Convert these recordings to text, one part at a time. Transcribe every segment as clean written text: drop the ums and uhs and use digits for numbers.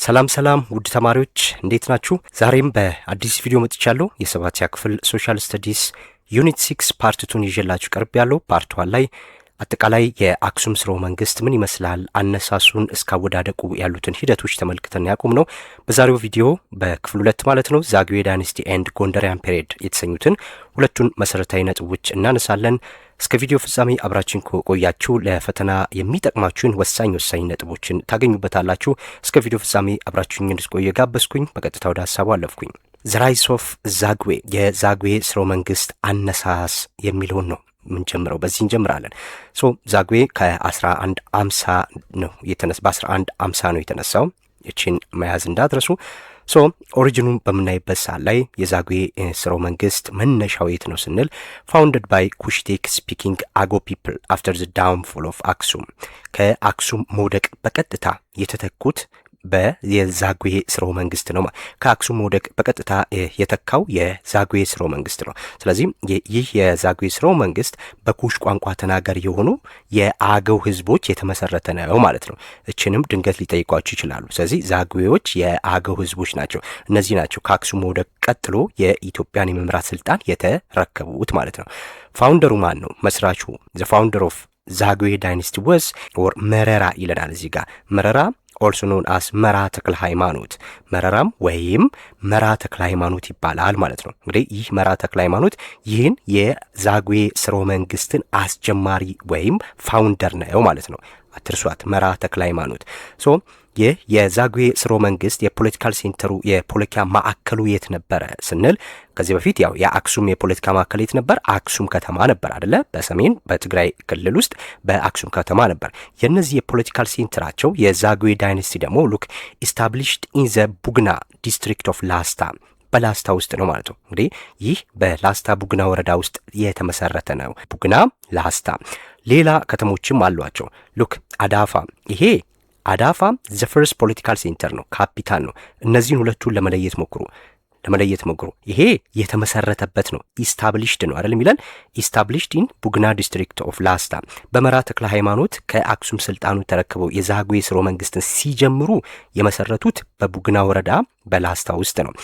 ሰላም ውድ ተማሪዎች እንዴት ናችሁ? ዛሬም በአዲስ ቪዲዮ መጥቻለሁ። የሰባተኛ ክፍል ሶሻል ስተዲስ ዩኒት 6 ፓርት 2 ይዤላችሁ ቀርብ ያለው ፓርት 1 ላይ አጠቃላይ የአክሱም ስርወ መንግስት ምን ይመስላል፣ አነሳሱን እስከ አወዳደቁ ያሉትን ሂደቶች ተመልክተን ያቆም ነው። በዛሬው ቪዲዮ በክፍል 2 ማለት ነው ዛግዌ ዳይናስቲ ኤንድ ጎንደሪያን ፔሪድ የተሰኙትን ሁለቱን መሰረታዊ ነጥቦች እናነሳለን። እስከ ቪዲዮ ፍጻሜ አብራችን ቆያችሁ ለፈተና የሚጠቅማችሁን ወሳኝ ነጥቦችን ታገኙበታላችሁ። እስከ ቪዲዮ ፍጻሜ አብራችሁኝ እንድትቆዩ ጋበዝኩኝ። በቀጥታ ወደ ሀሳቡ አለፍኩኝ። ዘ ራይዝ ኦፍ ዛግዌ፣ የዛግዌ ስርወ መንግስት አነሳስ የሚለውን ነው ምን ጀምረው በዚህ እንጀምራለን። ዛግዌ ከ1150 ነው በ1150 ነው የተነሳው። እቺን መያዝ እንዳትረሱ። ኦሪጂኑን በምናይበት ሰዓት ላይ የዛግዌ ስርወ መንግስት መነሻው የት ነው ስንል ፋውንደድ ባይ ኩሽቴክ ስፒኪንግ አጎ ፒፕል አፍተር ዘ ዳውንፎል ኦፍ አክሱም፣ ከአክሱም መውደቅ በቀጥታ የተተኩት የዛግዌ ስርወ መንግስት ነው። ከአክሱም መውደቅ በቀጥታ የተካው የዛግዌ ስርወ መንግስት ነው። ስለዚህ ይህ የዛግዌ ስርወ መንግስት በኩሽ ቋንቋ ተናጋሪ የሆኑ የአገው ህዝቦች የተመሰረተ ነው ማለት ነው። እችንም ድንገት ሊጠይቋቸው ይችላሉ። ስለዚህ ዛግዌዎች የአገው ህዝቦች ናቸው። እነዚህ ናቸው ከአክሱም መውደቅ ቀጥሎ የኢትዮጵያን የመምራት ስልጣን የተረከቡት ማለት ነው። ፋውንደሩ ማን ነው? መስራቹ ዘ ፋውንደር ኦፍ ዛግዌ ዳይናስቲ ወዝ ኦር መረራ ይለናል እዚህ ጋር መረራ also known as መራ ተክለ ሃይማኖት፣ መረራም ወይም መራ ተክለ ሃይማኖት ይባላል ማለት ነው። እንግዲህ ይህ መራ ተክለ ሃይማኖት ይህን የዛግዌ ስርወ መንግስትን አስጀማሪ ወይም ፋውንደር ነው ማለት ነው። አትርሷት፣ መራ ተክለ ሃይማኖት። ይህ የዛግዌ ስርወ መንግስት የፖለቲካል ሴንተሩ የፖለቲካ ማዕከሉ የት ነበረ ስንል ከዚህ በፊት ያው የአክሱም የፖለቲካ ማዕከል የት ነበር? አክሱም ከተማ ነበር አይደለ? በሰሜን በትግራይ ክልል ውስጥ በአክሱም ከተማ ነበር። የነዚህ የፖለቲካል ሴንተራቸው የዛግዌ ዳይናስቲ ደግሞ ሉክ ኢስታብሊሽድ ኢን ዘ ቡግና ዲስትሪክት ኦፍ ላስታ፣ በላስታ ውስጥ ነው ማለት ነው። እንግዲህ ይህ በላስታ ቡግና ወረዳ ውስጥ የተመሰረተ ነው። ቡግና፣ ላስታ። ሌላ ከተሞችም አሏቸው። ሉክ አዳፋ፣ ይሄ አዳፋ ዘ ፈርስት ፖለቲካል ሴንተር ነው፣ ካፒታል ነው። እነዚህን ሁለቱን ለመለየት ሞክሩ። ይሄ የተመሰረተበት ነው፣ ኢስታብሊሽድ ነው አይደል የሚለን። ኢስታብሊሽድ ኢን ቡግና ዲስትሪክት ኦፍ ላስታ። በመራ ተክለ ሃይማኖት ከአክሱም ስልጣኑ ተረክበው የዛግዌ ስርወ መንግስትን ሲጀምሩ የመሰረቱት በቡግና ወረዳ በላስታ ውስጥ ነው።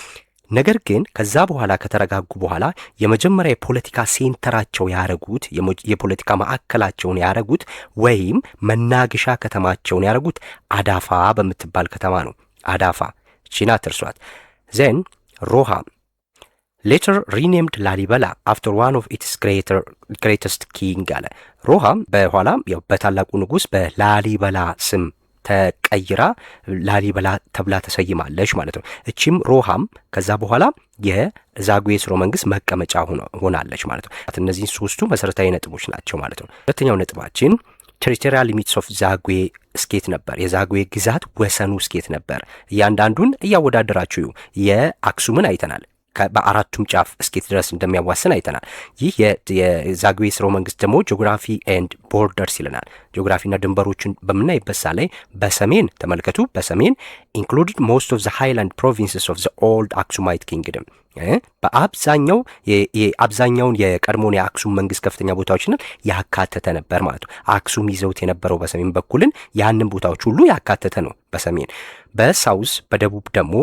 ነገር ግን ከዛ በኋላ ከተረጋጉ በኋላ የመጀመሪያ የፖለቲካ ሴንተራቸው ያረጉት የፖለቲካ ማዕከላቸውን ያረጉት ወይም መናገሻ ከተማቸውን ያረጉት አዳፋ በምትባል ከተማ ነው። አዳፋ ቺና ትርሷት። ዘን ሮሃ ሌተር ሪኔምድ ላሊበላ አፍተር ዋን ኦፍ ኢትስ ግሬተስት ኪንግ አለ። ሮሃ በኋላ ያው በታላቁ ንጉስ በላሊበላ ስም ተቀይራ ላሊበላ ተብላ ተሰይማለች ማለት ነው። እቺም ሮሃም ከዛ በኋላ የዛግዌ ስርወ መንግስት መቀመጫ ሆናለች ማለት ነው። እነዚህ ሶስቱ መሰረታዊ ነጥቦች ናቸው ማለት ነው። ሁለተኛው ነጥባችን ቴሪቶሪያል ሊሚትስ ኦፍ ዛግዌ ስኬት ነበር። የዛግዌ ግዛት ወሰኑ ስኬት ነበር። እያንዳንዱን እያወዳደራችሁ የአክሱምን አይተናል። በአራቱም ጫፍ እስኬት ድረስ እንደሚያዋስን አይተናል። ይህ የዛግዌ ስርወ መንግስት ደግሞ ጂኦግራፊ ኤንድ ቦርደርስ ይለናል። ጂኦግራፊና ድንበሮችን በምናይበት ላይ በሰሜን ተመልከቱ። በሰሜን ኢንክሉድድ ሞስት ኦፍ ዘ ሃይላንድ ፕሮቪንስስ ኦፍ ዘ ኦልድ አክሱማይት ኪንግደም፣ አብዛኛውን የቀድሞውን የአክሱም መንግስት ከፍተኛ ቦታዎችን ያካተተ ነበር ማለት ነው። አክሱም ይዘውት የነበረው በሰሜን በኩልን ያንን ቦታዎች ሁሉ ያካተተ ነው በሰሜን። በሳውዝ በደቡብ ደግሞ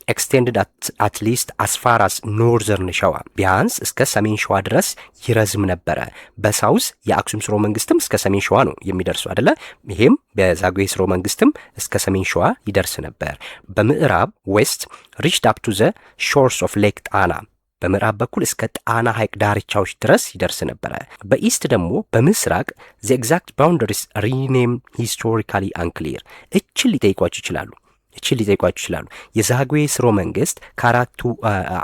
ኤክስቴንድድ አት ሊስት አስፋራስ ኖርዘርን ሸዋ፣ ቢያንስ እስከ ሰሜን ሸዋ ድረስ ይረዝም ነበረ። በሳውዝ የአክሱም ስርወ መንግስትም እስከ ሰሜን ሸዋ ነው የሚደርሱ አይደለ? ይሄም በዛግዌ ስርወ መንግስትም እስከ ሰሜን ሸዋ ይደርስ ነበር። በምዕራብ ዌስት ሪችድ አፕ ቱ ዘ ሾርስ ኦፍ ሌክ ጣና፣ በምዕራብ በኩል እስከ ጣና ሐይቅ ዳርቻዎች ድረስ ይደርስ ነበረ። በኢስት ደግሞ በምስራቅ ዘ ኤግዛክት ባውንደሪስ ሪኔም ሂስቶሪካሊ አንክሊር። እችን ሊጠይቋችሁ ይችላሉ። የዛግዌ ስርወ መንግስት ከአራቱ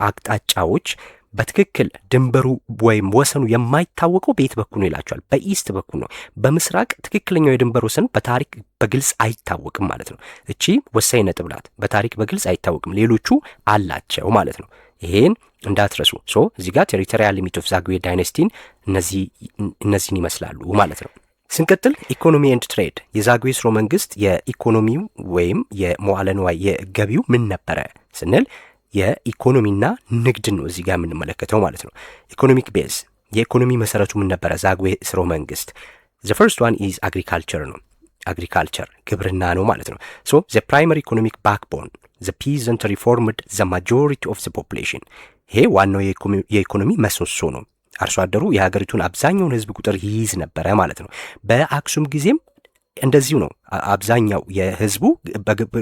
አቅጣጫዎች በትክክል ድንበሩ ወይም ወሰኑ የማይታወቀው በየት በኩል ነው ይላቸዋል። በኢስት በኩል ነው። በምስራቅ ትክክለኛው የድንበር ወሰን በታሪክ በግልጽ አይታወቅም ማለት ነው። እቺ ወሳኝ ነጥብ ናት። በታሪክ በግልጽ አይታወቅም፣ ሌሎቹ አላቸው ማለት ነው። ይሄን እንዳትረሱ። እዚህ ጋር ቴሪቶሪያል ሊሚት ኦፍ ዛግዌ ዳይናስቲን እነዚህን ይመስላሉ ማለት ነው። ስንቀጥል ኢኮኖሚ ኤንድ ትሬድ፣ የዛግዌ ስርወ መንግስት የኢኮኖሚው ወይም የመዋዕለ ንዋይ የገቢው ምን ነበረ ስንል የኢኮኖሚና ንግድን ነው እዚህ ጋር የምንመለከተው ማለት ነው። ኢኮኖሚክ ቤዝ፣ የኢኮኖሚ መሰረቱ ምን ነበረ ዛግዌ ስርወ መንግስት? ዘ ፈርስት ዋን ኢዝ አግሪካልቸር ነው። አግሪካልቸር ግብርና ነው ማለት ነው። ሶ ዘ ፕራይመሪ ኢኮኖሚክ ባክቦን ዘ ፒዘንት ሪፎርምድ ዘ ማጆሪቲ ኦፍ ዘ ፖፑሌሽን። ይሄ ዋናው የኢኮኖሚ መሰሶ ነው። አርሶ አደሩ የሀገሪቱን አብዛኛውን ህዝብ ቁጥር ይይዝ ነበረ ማለት ነው። በአክሱም ጊዜም እንደዚሁ ነው። አብዛኛው የህዝቡ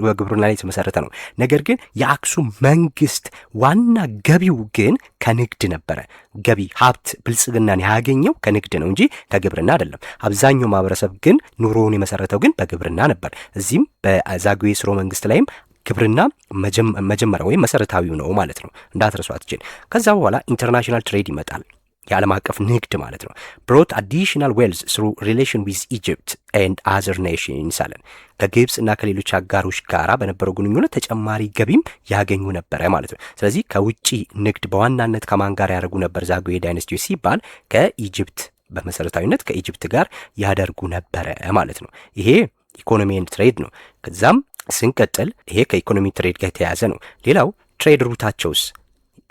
በግብርና ላይ የተመሰረተ ነው። ነገር ግን የአክሱም መንግስት ዋና ገቢው ግን ከንግድ ነበረ። ገቢ ሀብት ብልጽግናን ያገኘው ከንግድ ነው እንጂ ከግብርና አይደለም። አብዛኛው ማህበረሰብ ግን ኑሮውን የመሰረተው ግን በግብርና ነበር። እዚህም በዛጉዌ ስርወ መንግስት ላይም ግብርና መጀመሪያ ወይም መሰረታዊው ነው ማለት ነው። እንዳትረሷት ጅን። ከዛ በኋላ ኢንተርናሽናል ትሬድ ይመጣል። የዓለም አቀፍ ንግድ ማለት ነው። ብሮት አዲሽናል ዌልዝ ስሩ ሪሌሽን ዊዝ ኢጅፕት ኤንድ አዘር ኔሽንስ አለን። ከግብፅ እና ከሌሎች አጋሮች ጋራ በነበረው ግንኙነት ተጨማሪ ገቢም ያገኙ ነበረ ማለት ነው። ስለዚህ ከውጭ ንግድ በዋናነት ከማን ጋር ያደርጉ ነበር? ዛጉዌ ዳይነስቲ ሲባል ከኢጅፕት በመሰረታዊነት ከኢጅፕት ጋር ያደርጉ ነበረ ማለት ነው። ይሄ ኢኮኖሚ ኤንድ ትሬድ ነው። ከዛም ስንቀጥል ይሄ ከኢኮኖሚ ትሬድ ጋር የተያያዘ ነው። ሌላው ትሬድ ሩታቸውስ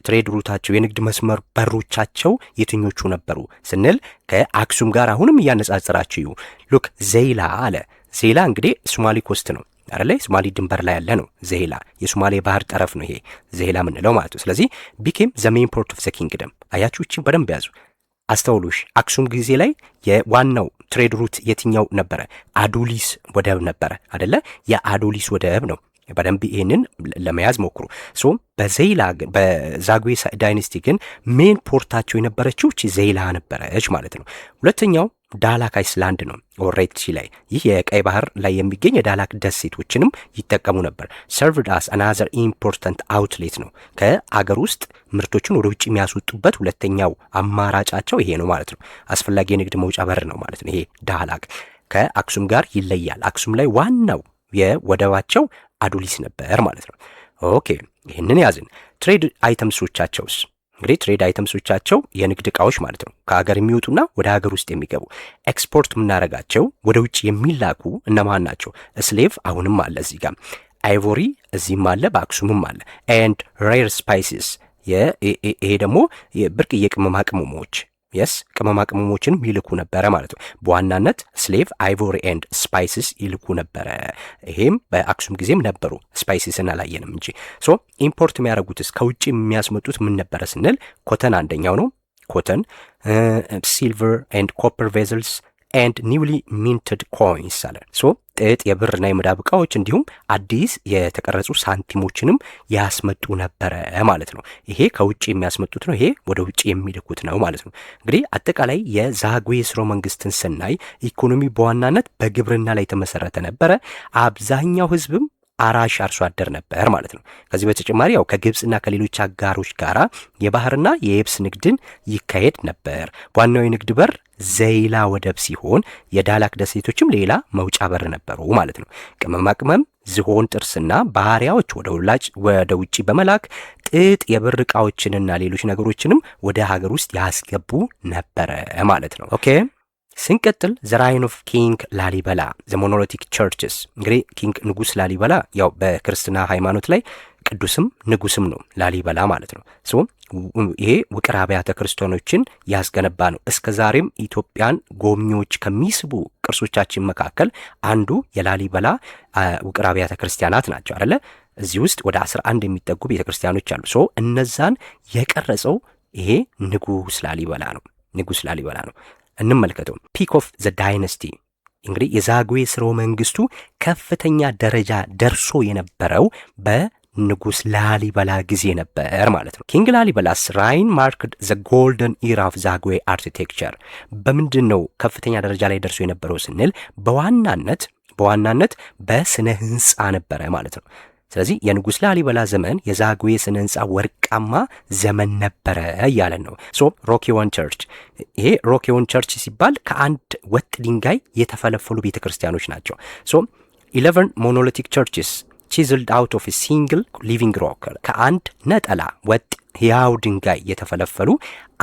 ትሬድ ሩታቸው የንግድ መስመር በሮቻቸው የትኞቹ ነበሩ ስንል ከአክሱም ጋር አሁንም እያነጻጽራችሁ ሉክ ዘይላ አለ። ዘይላ እንግዲህ ሶማሊ ኮስት ነው አይደለ? ሶማሊ ድንበር ላይ ያለ ነው ዘይላ። የሶማሌ ባህር ጠረፍ ነው ይሄ ዘይላ ምንለው ማለት ነው። ስለዚህ ቢኬም ዘ ሜን ፖርት ኦፍ ዘ ኪንግደም። አያችሁ፣ እቺን በደንብ ያዙ አስተውሉሽ። አክሱም ጊዜ ላይ የዋናው ትሬድ ሩት የትኛው ነበረ? አዶሊስ ወደብ ነበረ አይደለ? የአዶሊስ ወደብ ነው። በደንብ ይሄንን ለመያዝ ሞክሩ። ሶ በዘይላ ግን በዛጉዌ ዳይነስቲ ግን ሜን ፖርታቸው የነበረችው እቺ ዘይላ ነበረች ማለት ነው። ሁለተኛው ዳላክ አይስላንድ ነው ሬድ ሲ ላይ። ይህ የቀይ ባህር ላይ የሚገኝ የዳላክ ደሴቶችንም ይጠቀሙ ነበር። ሰርቭድ አስ አናዘር ኢምፖርታንት አውትሌት ነው። ከአገር ውስጥ ምርቶችን ወደ ውጭ የሚያስወጡበት ሁለተኛው አማራጫቸው ይሄ ነው ማለት ነው። አስፈላጊ የንግድ መውጫ በር ነው ማለት ነው። ይሄ ዳላክ ከአክሱም ጋር ይለያል። አክሱም ላይ ዋናው የወደባቸው አዶሊስ ነበር ማለት ነው። ኦኬ ይህንን ያዝን። ትሬድ አይተምሶቻቸውስ እንግዲህ ትሬድ አይተምሶቻቸው የንግድ ዕቃዎች ማለት ነው። ከሀገር የሚወጡና ወደ ሀገር ውስጥ የሚገቡ ኤክስፖርት የምናደርጋቸው ወደ ውጭ የሚላኩ እነማን ናቸው? ስሌቭ አሁንም አለ እዚህ ጋር፣ አይቮሪ እዚህም አለ፣ በአክሱምም አለ። ኤንድ ሬር ስፓይሲስ ይሄ ደግሞ ብርቅዬ ቅመማ ቅመሞች የስ ቅመማ ቅመሞችንም ይልኩ ነበረ ማለት ነው። በዋናነት ስሌቭ አይቮሪ ኤንድ ስፓይስስ ይልኩ ነበረ። ይሄም በአክሱም ጊዜም ነበሩ። ስፓይስስን አላየንም እንጂ። ሶ ኢምፖርት የሚያደርጉትስ ከውጭ የሚያስመጡት ምን ነበረ ስንል ኮተን አንደኛው ነው። ኮተን፣ ሲልቨር ኤንድ ኮፐር ቬዝልስ ኤንድ ኒውሊ ሚንትድ ኮይንስ አለ። ሶ ጥጥ፣ የብርና የመዳብ ዕቃዎች እንዲሁም አዲስ የተቀረጹ ሳንቲሞችንም ያስመጡ ነበረ ማለት ነው። ይሄ ከውጭ የሚያስመጡት ነው። ይሄ ወደ ውጭ የሚልኩት ነው ማለት ነው። እንግዲህ አጠቃላይ የዛጉዌ ስርወ መንግስትን ስናይ ኢኮኖሚ በዋናነት በግብርና ላይ የተመሰረተ ነበረ። አብዛኛው ህዝብም አራሽ አርሶ አደር ነበር ማለት ነው። ከዚህ በተጨማሪ ያው ከግብፅና ከሌሎች አጋሮች ጋራ የባህርና የየብስ ንግድን ይካሄድ ነበር። ዋናው የንግድ በር ዘይላ ወደብ ሲሆን የዳላክ ደሴቶችም ሌላ መውጫ በር ነበሩ ማለት ነው። ቅመማ ቅመም፣ ዝሆን ጥርስና ባህሪያዎች ወደ ውጭ በመላክ ጥጥ፣ የብር ዕቃዎችንና ሌሎች ነገሮችንም ወደ ሀገር ውስጥ ያስገቡ ነበረ ማለት ነው። ኦኬ ስንቀጥል ዘ ራይን ኦፍ ኪንግ ላሊበላ ዘ ሞኖሊቲክ ቸርችስ። እንግዲህ ኪንግ ንጉስ ላሊበላ ያው በክርስትና ሃይማኖት ላይ ቅዱስም ንጉስም ነው ላሊበላ ማለት ነው። ሶ ይሄ ውቅር አብያተ ክርስቲያኖችን ያስገነባ ነው። እስከ ዛሬም ኢትዮጵያን ጎብኚዎች ከሚስቡ ቅርሶቻችን መካከል አንዱ የላሊበላ ውቅር አብያተ ክርስቲያናት ናቸው አይደለ? እዚህ ውስጥ ወደ 11 የሚጠጉ ቤተ ክርስቲያኖች አሉ። ሶ እነዛን የቀረጸው ይሄ ንጉስ ላሊበላ ነው። ንጉስ ላሊበላ ነው። እንመልከተው። ፒክ ኦፍ ዘ ዳይነስቲ እንግዲህ የዛጉዌ ስርወ መንግስቱ ከፍተኛ ደረጃ ደርሶ የነበረው በንጉስ ላሊበላ ጊዜ ነበር ማለት ነው። ኪንግ ላሊበላስ ራይን ማርክድ ዘ ጎልደን ኢራ ኦፍ ዛጉዌ አርኪቴክቸር። በምንድን ነው ከፍተኛ ደረጃ ላይ ደርሶ የነበረው ስንል በዋናነት በስነ ህንፃ ነበረ ማለት ነው። ስለዚህ የንጉስ ላሊበላ ዘመን የዛጉዌ ስነ ህንፃ ወርቃማ ዘመን ነበረ እያለን ነው። ሶ ሮኪዎን ቸርች፣ ይሄ ሮኪዎን ቸርች ሲባል ከአንድ ወጥ ድንጋይ የተፈለፈሉ ቤተክርስቲያኖች ናቸው። ሶ 11 ሞኖሊቲክ ቸርችስ ቺዝልድ አውት ኦፍ ሲንግል ሊቪንግ ሮክ፣ ከአንድ ነጠላ ወጥ ሕያው ድንጋይ የተፈለፈሉ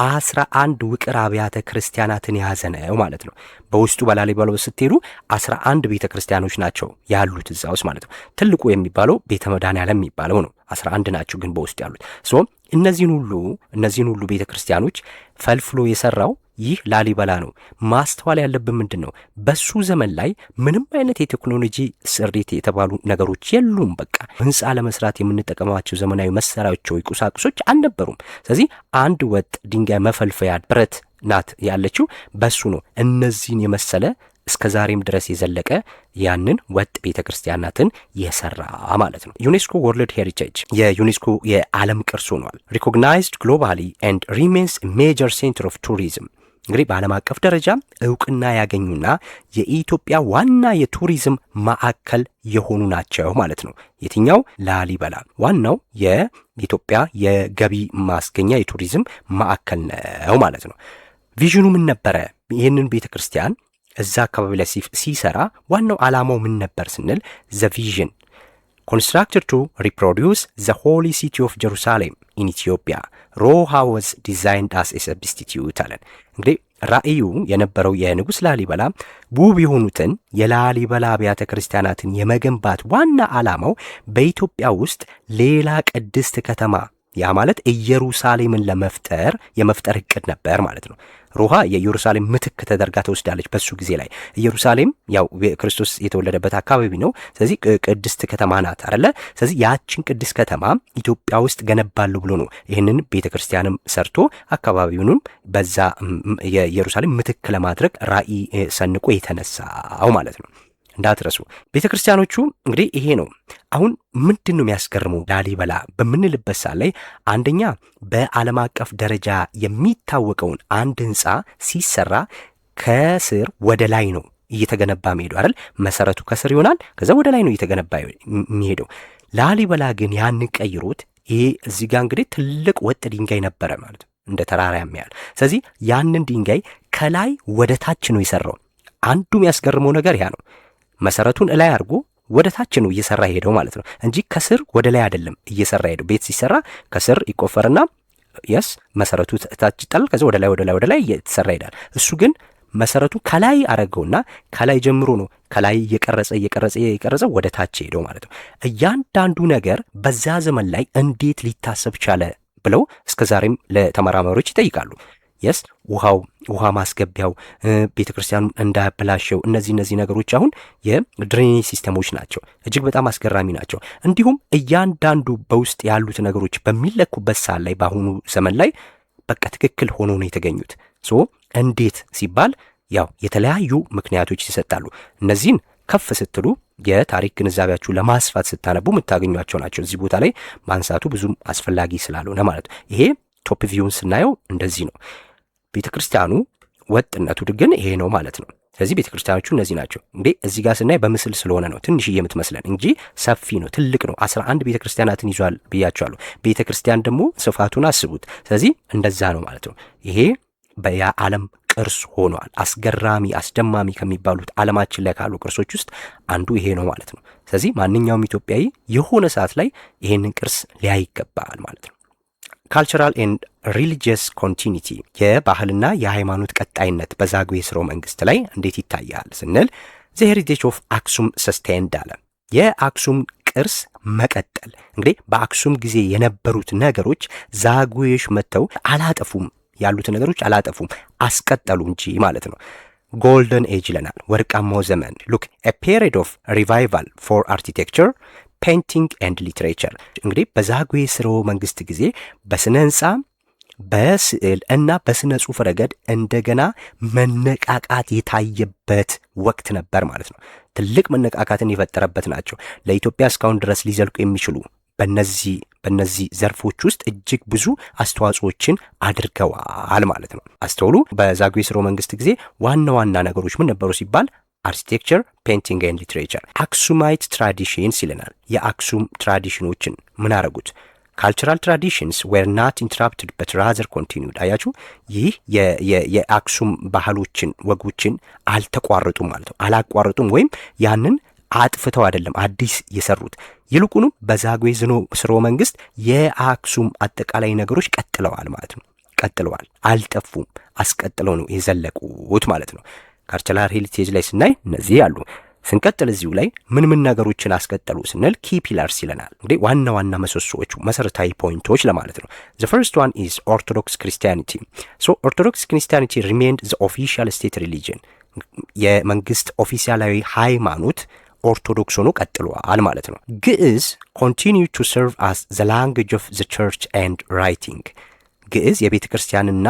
11 ውቅር አብያተ ክርስቲያናትን የያዘ ነው ማለት ነው። በውስጡ በላሊበላ ስትሄዱ 11 ቤተ ክርስቲያኖች ናቸው ያሉት እዛ ውስጥ ማለት ነው። ትልቁ የሚባለው ቤተ መድኃኔዓለም የሚባለው ነው። 11 ናቸው ግን በውስጡ ያሉት። ሶ እነዚህን ሁሉ ቤተ ክርስቲያኖች ፈልፍሎ የሰራው ይህ ላሊበላ ነው። ማስተዋል ያለብን ምንድን ነው? በሱ ዘመን ላይ ምንም አይነት የቴክኖሎጂ ስሪት የተባሉ ነገሮች የሉም። በቃ ህንፃ ለመስራት የምንጠቀማቸው ዘመናዊ መሳሪያዎች ወይ ቁሳቁሶች አልነበሩም። ስለዚህ አንድ ወጥ ድንጋይ መፈልፈያ ብረት ናት ያለችው፣ በሱ ነው እነዚህን የመሰለ እስከ ዛሬም ድረስ የዘለቀ ያንን ወጥ ቤተ ክርስቲያናትን የሰራ ማለት ነው። ዩኔስኮ ወርልድ ሄሪቴጅ የዩኔስኮ የዓለም ቅርስ ሆኗል። ሪኮግናይዝድ ግሎባሊ ኤንድ ሪሜንስ ሜጀር ሴንተር ኦፍ ቱሪዝም። እንግዲህ በዓለም አቀፍ ደረጃ እውቅና ያገኙና የኢትዮጵያ ዋና የቱሪዝም ማዕከል የሆኑ ናቸው ማለት ነው። የትኛው? ላሊበላ ዋናው የኢትዮጵያ የገቢ ማስገኛ የቱሪዝም ማዕከል ነው ማለት ነው። ቪዥኑ ምን ነበረ? ይህንን ቤተ ክርስቲያን እዛ አካባቢ ላይ ሲሰራ ዋናው ዓላማው ምን ነበር ስንል ዘ ቪዥን ኮንስትራክትድ ቱ ሪፕሮዲውስ ዘ ሆሊ ሲቲ ኦፍ ጀሩሳሌም ኢን ኢትዮጵያ ሮሃ ዋዝ ዲዛይንድ አስ ኤ ሰብስቲቲዩት አለን። እንግዲህ ራእዩ የነበረው የንጉሥ ላሊበላ ውብ የሆኑትን የላሊበላ አብያተ ክርስቲያናትን የመገንባት ዋና ዓላማው በኢትዮጵያ ውስጥ ሌላ ቅድስት ከተማ ያ ማለት ኢየሩሳሌምን የመፍጠር እቅድ ነበር ማለት ነው። ሮሃ የኢየሩሳሌም ምትክ ተደርጋ ተወስዳለች በሱ ጊዜ ላይ። ኢየሩሳሌም ያው ክርስቶስ የተወለደበት አካባቢ ነው። ስለዚህ ቅድስት ከተማ ናት አይደለ? ስለዚህ ያችን ቅድስት ከተማ ኢትዮጵያ ውስጥ ገነባለሁ ብሎ ነው ይህንን ቤተክርስቲያንም ሰርቶ አካባቢውንም በዛ የኢየሩሳሌም ምትክ ለማድረግ ራእይ ሰንቆ የተነሳው ማለት ነው። እንዳትረሱ ቤተ ክርስቲያኖቹ እንግዲህ ይሄ ነው። አሁን ምንድን ነው የሚያስገርመው ላሊበላ በምንልበት ሰዓት ላይ አንደኛ በዓለም አቀፍ ደረጃ የሚታወቀውን አንድ ህንፃ ሲሰራ ከስር ወደ ላይ ነው እየተገነባ የሚሄደው አይደል? መሰረቱ ከስር ይሆናል፣ ከዛ ወደ ላይ ነው እየተገነባ የሚሄደው። ላሊበላ ግን ያን ቀይሮት ይሄ እዚህ ጋር እንግዲህ ትልቅ ወጥ ድንጋይ ነበረ ማለት ነው፣ እንደ ተራራ የሚያህል። ስለዚህ ያንን ድንጋይ ከላይ ወደ ታች ነው የሰራው። አንዱ የሚያስገርመው ነገር ያ ነው። መሰረቱን እላይ አድርጎ ወደ ታች ነው እየሰራ ሄደው ማለት ነው እንጂ ከስር ወደ ላይ አይደለም እየሰራ ሄደው። ቤት ሲሰራ ከስር ይቆፈርና መሰረቱ ታች ይጣል፣ ከዛ ወደ ላይ እየተሰራ ይሄዳል። እሱ ግን መሰረቱ ከላይ አረገውና ከላይ ጀምሮ ነው ከላይ እየቀረጸ ወደ ታች ሄደው ማለት ነው። እያንዳንዱ ነገር በዛ ዘመን ላይ እንዴት ሊታሰብ ቻለ ብለው እስከዛሬም ለተመራማሪዎች ይጠይቃሉ። ውሃ ማስገቢያው ቤተክርስቲያኑ እንዳያበላሸው እነዚህ ነገሮች አሁን የድሬኔጅ ሲስተሞች ናቸው። እጅግ በጣም አስገራሚ ናቸው። እንዲሁም እያንዳንዱ በውስጥ ያሉት ነገሮች በሚለኩበት ሰዓት ላይ በአሁኑ ዘመን ላይ በቃ ትክክል ሆኖ ነው የተገኙት። እንዴት ሲባል ያው የተለያዩ ምክንያቶች ይሰጣሉ። እነዚህን ከፍ ስትሉ የታሪክ ግንዛቤያችሁ ለማስፋት ስታነቡ የምታገኟቸው ናቸው። እዚህ ቦታ ላይ ማንሳቱ ብዙም አስፈላጊ ስላልሆነ ማለት ነው። ይሄ ቶፕ ቪውን ስናየው እንደዚህ ነው። ቤተ ክርስቲያኑ ወጥነቱ ግን ይሄ ነው ማለት ነው። ስለዚህ ቤተ ክርስቲያኖቹ እነዚህ ናቸው። እንግዲህ እዚህ ጋር ስናይ በምስል ስለሆነ ነው ትንሽዬ የምትመስለን እንጂ ሰፊ ነው፣ ትልቅ ነው። 11 ቤተ ክርስቲያናትን ይዟል ብያቸዋለሁ። ቤተ ክርስቲያን ደግሞ ስፋቱን አስቡት። ስለዚህ እንደዛ ነው ማለት ነው። ይሄ የዓለም ቅርስ ሆኗል። አስገራሚ አስደማሚ ከሚባሉት ዓለማችን ላይ ካሉ ቅርሶች ውስጥ አንዱ ይሄ ነው ማለት ነው። ስለዚህ ማንኛውም ኢትዮጵያዊ የሆነ ሰዓት ላይ ይሄንን ቅርስ ሊያይ ይገባል ማለት ነው። ካልቸራል ኤንድ ሪሊጂየስ ኮንቲኒቲ የባህልና የሃይማኖት ቀጣይነት በዛጉዌ ሥርወ መንግስት ላይ እንዴት ይታያል ስንል ዘ ሄሪቴጅ ኦፍ አክሱም ሰስቴንድ አለ። የአክሱም ቅርስ መቀጠል እንግዲህ በአክሱም ጊዜ የነበሩት ነገሮች ዛጉዌዎች መጥተው አላጠፉም፣ ያሉት ነገሮች አላጠፉም፣ አስቀጠሉ እንጂ ማለት ነው። ጎልደን ኤጅ ይለናል፣ ወርቃማው ዘመን። ሉክ ኤ ፔሪድ ኦፍ ሪቫይቫል ፎር አርኪቴክቸር ፔይንቲንግ ኤንድ ሊትሬቸር። እንግዲህ በዛጉዌ ሥርወ መንግስት ጊዜ በስነ ህንፃ በስዕል እና በስነ ጽሁፍ ረገድ እንደገና መነቃቃት የታየበት ወቅት ነበር ማለት ነው። ትልቅ መነቃቃትን የፈጠረበት ናቸው። ለኢትዮጵያ እስካሁን ድረስ ሊዘልቁ የሚችሉ በነዚህ ዘርፎች ውስጥ እጅግ ብዙ አስተዋጽኦችን አድርገዋል ማለት ነው። አስተውሉ። በዛጉዌ ሥርወ መንግስት ጊዜ ዋና ዋና ነገሮች ምን ነበሩ ሲባል አርኪቴክቸር፣ ፔይንቲንግ ኤንድ ሊትሬቸር። አክሱማይት ትራዲሽንስ ይለናል። የአክሱም ትራዲሽኖችን ምን አረጉት? ካልቸራል ትራዲሽንስ ዌር ናት ኢንተራፕትድ በት ራዘር ኮንቲኒውድ። አያችሁ፣ ይህ የአክሱም ባህሎችን ወጎችን አልተቋረጡም ማለት ነው። አላቋረጡም ወይም ያንን አጥፍተው አይደለም አዲስ የሰሩት። ይልቁንም በዛጉዌ ሥርወ መንግስት የአክሱም አጠቃላይ ነገሮች ቀጥለዋል ማለት ነው። ቀጥለዋል፣ አልጠፉም፣ አስቀጥለው ነው የዘለቁት ማለት ነው። ካልቸራል ሄሪቴጅ ላይ ስናይ እነዚህ አሉ። ስንቀጥል እዚሁ ላይ ምን ነገሮችን አስቀጠሉ ስንል ኪ ፒላርስ ይለናል። እንግዲህ ዋና መሰሶዎቹ መሰረታዊ ፖይንቶች ለማለት ነው። the first one is orthodox christianity so orthodox christianity remained the official state religion የመንግስት ኦፊሻላዊ ሃይማኖት ኦርቶዶክስ ሆኖ ቀጥሏል ማለት ነው። ግዕዝ continued to serve as the language of the church and writing ግዕዝ የቤተ ክርስቲያንና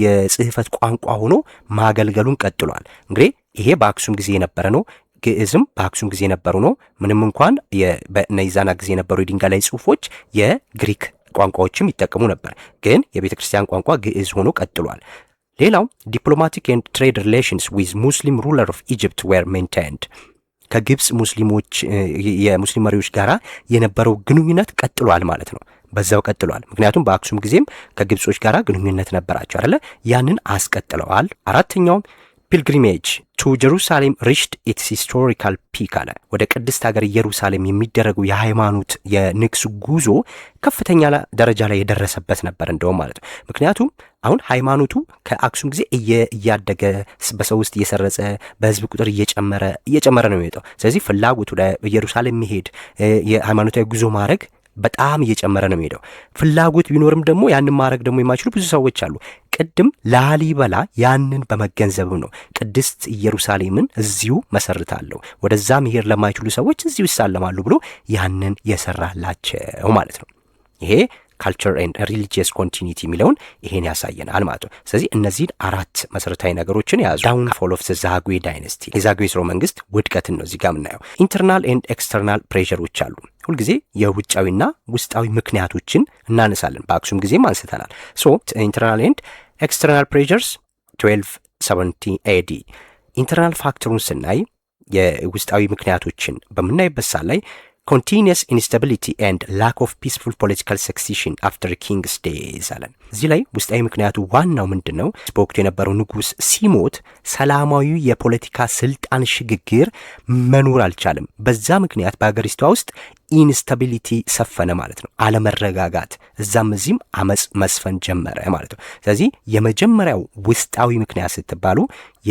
የጽህፈት ቋንቋ ሆኖ ማገልገሉን ቀጥሏል። እንግዲህ ይሄ በአክሱም ጊዜ የነበረ ነው። ግዕዝም በአክሱም ጊዜ የነበሩ ነው። ምንም እንኳን በነይዛና ጊዜ የነበሩ የድንጋይ ላይ ጽሁፎች የግሪክ ቋንቋዎችም ይጠቀሙ ነበር፣ ግን የቤተ ክርስቲያን ቋንቋ ግዕዝ ሆኖ ቀጥሏል። ሌላው ዲፕሎማቲክ ኤንድ ትሬድ ሪሌሽንስ ዊዝ ሙስሊም ሩለር ኦፍ ኢጅፕት ዌር ሜንቴንድ ከግብፅ የሙስሊም መሪዎች ጋር የነበረው ግንኙነት ቀጥሏል ማለት ነው። በዛው ቀጥሏል። ምክንያቱም በአክሱም ጊዜም ከግብጾች ጋር ግንኙነት ነበራቸው አይደለ? ያንን አስቀጥለዋል። አራተኛው ፒልግሪሜጅ ቱ ጀሩሳሌም ሪችድ ኢትስ ሂስቶሪካል ፒክ አለ። ወደ ቅድስት ሀገር ኢየሩሳሌም የሚደረገው የሃይማኖት የንግስ ጉዞ ከፍተኛ ደረጃ ላይ የደረሰበት ነበር እንደውም ማለት ነው። ምክንያቱም አሁን ሃይማኖቱ ከአክሱም ጊዜ እያደገ በሰው ውስጥ እየሰረጸ በህዝብ ቁጥር እየጨመረ ነው የሚወጣው። ስለዚህ ፍላጎቱ ለኢየሩሳሌም መሄድ የሃይማኖታዊ ጉዞ ማድረግ በጣም እየጨመረ ነው የሚሄደው። ፍላጎት ቢኖርም ደግሞ ያንን ማድረግ ደግሞ የማይችሉ ብዙ ሰዎች አሉ። ቅድም ላሊበላ ያንን በመገንዘብ ነው ቅድስት ኢየሩሳሌምን እዚሁ መሰርታለሁ፣ ወደዛ መሄድ ለማይችሉ ሰዎች እዚሁ ይሳለማሉ ብሎ ያንን የሰራላቸው ማለት ነው። ይሄ ካልቸር ኤንድ ሪሊጂየስ ኮንቲኒቲ የሚለውን ይሄን ያሳየናል ማለት ነው። ስለዚህ እነዚህን አራት መሰረታዊ ነገሮችን ያዙ። ዳውንፎል ኦፍ ዘ ዛጉዌ ዳይነስቲ የዛጉዌ ስርወ መንግስት ውድቀትን ነው እዚህ ጋር የምናየው። ኢንተርናል ኤንድ ኤክስተርናል ፕሬሸሮች አሉ። ሁልጊዜ የውጫዊና ውስጣዊ ምክንያቶችን እናነሳለን። በአክሱም ጊዜም አንስተናል። ሶ ኢንተርናል ኤንድ ኤክስተርናል ፕሬሸርስ 1270 AD ኢንተርናል ፋክተሩን ስናይ የውስጣዊ ምክንያቶችን በምናይበት ሳት ላይ continuous instability and lack of peaceful political succession after king's days አለን። እዚህ ላይ ውስጣዊ ምክንያቱ ዋናው ምንድን ነው? በወቅቱ የነበረው ንጉስ ሲሞት ሰላማዊ የፖለቲካ ስልጣን ሽግግር መኖር አልቻለም። በዛ ምክንያት በሀገሪቷ ውስጥ ኢንስታቢሊቲ ሰፈነ ማለት ነው። አለመረጋጋት፣ እዛም እዚህም አመጽ መስፈን ጀመረ ማለት ነው። ስለዚህ የመጀመሪያው ውስጣዊ ምክንያት ስትባሉ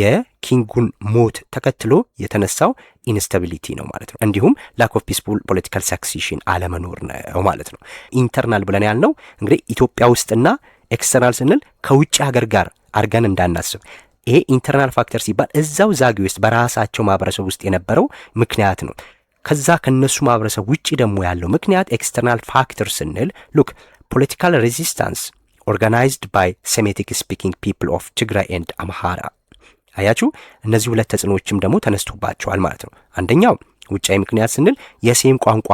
የኪንጉን ሞት ተከትሎ የተነሳው ኢንስታቢሊቲ ነው ማለት ነው። እንዲሁም ላክ ኦፍ ፒስፉል ፖለቲካል ሰክሲሽን አለመኖር ነው ማለት ነው። ኢንተርናል ብለን ያልነው እንግዲህ ኢትዮጵያ ውስጥና ኤክስተርናል ስንል ከውጭ ሀገር ጋር አድርገን እንዳናስብ። ይሄ ኢንተርናል ፋክተር ሲባል እዛው ዛጉዌ ውስጥ በራሳቸው ማህበረሰብ ውስጥ የነበረው ምክንያት ነው። ከዛ ከነሱ ማህበረሰብ ውጪ ደግሞ ያለው ምክንያት ኤክስተርናል ፋክተር ስንል ሉክ ፖለቲካል ሬዚስታንስ ኦርጋናይዝድ ባይ ሴሜቲክ ስፒኪንግ ፒፕል ኦፍ ትግራይ ኤንድ አምሃራ። አያችሁ፣ እነዚህ ሁለት ተጽዕኖዎችም ደግሞ ተነስቶባቸዋል ማለት ነው። አንደኛው ውጫዊ ምክንያት ስንል የሴም ቋንቋ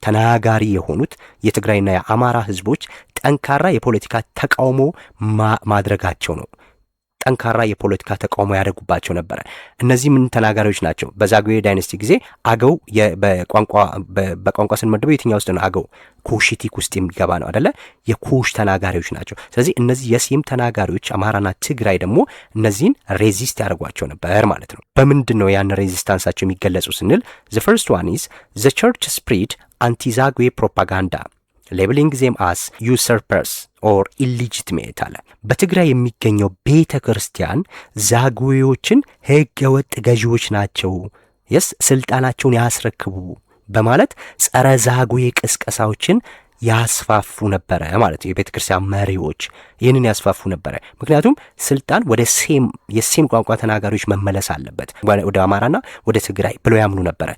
ተናጋሪ የሆኑት የትግራይና የአማራ ህዝቦች ጠንካራ የፖለቲካ ተቃውሞ ማድረጋቸው ነው። ጠንካራ የፖለቲካ ተቃውሞ ያደርጉባቸው ነበረ። እነዚህ ምን ተናጋሪዎች ናቸው? በዛጉዌ ዳይነስቲ ጊዜ አገው በቋንቋ ስንመድበው የትኛው ውስጥ ነው? አገው ኮሽቲክ ውስጥ የሚገባ ነው አይደለ? የኮሽ ተናጋሪዎች ናቸው። ስለዚህ እነዚህ የሴም ተናጋሪዎች አማራና ትግራይ ደግሞ እነዚህን ሬዚስት ያደርጓቸው ነበር ማለት ነው። በምንድን ነው ያን ሬዚስታንሳቸው የሚገለጹ ስንል the first one is the church spread anti-Zagwe propaganda ሌብሊንግ ዜም አስ ዩሰርፐርስ ኦር ኢሊጂትሜት አለ። በትግራይ የሚገኘው ቤተ ክርስቲያን ዛጉዌዎችን ህገወጥ ገዢዎች ናቸው፣ ስልጣናቸውን ያስረክቡ በማለት ጸረ ዛጉዌ ቅስቀሳዎችን ያስፋፉ ነበረ ማለት ነው። የቤተ ክርስቲያን መሪዎች ይህንን ያስፋፉ ነበረ። ምክንያቱም ስልጣን ወደ የሴም ቋንቋ ተናጋሪዎች መመለስ አለበት፣ ወደ አማራና ወደ ትግራይ ብለው ያምኑ ነበረ።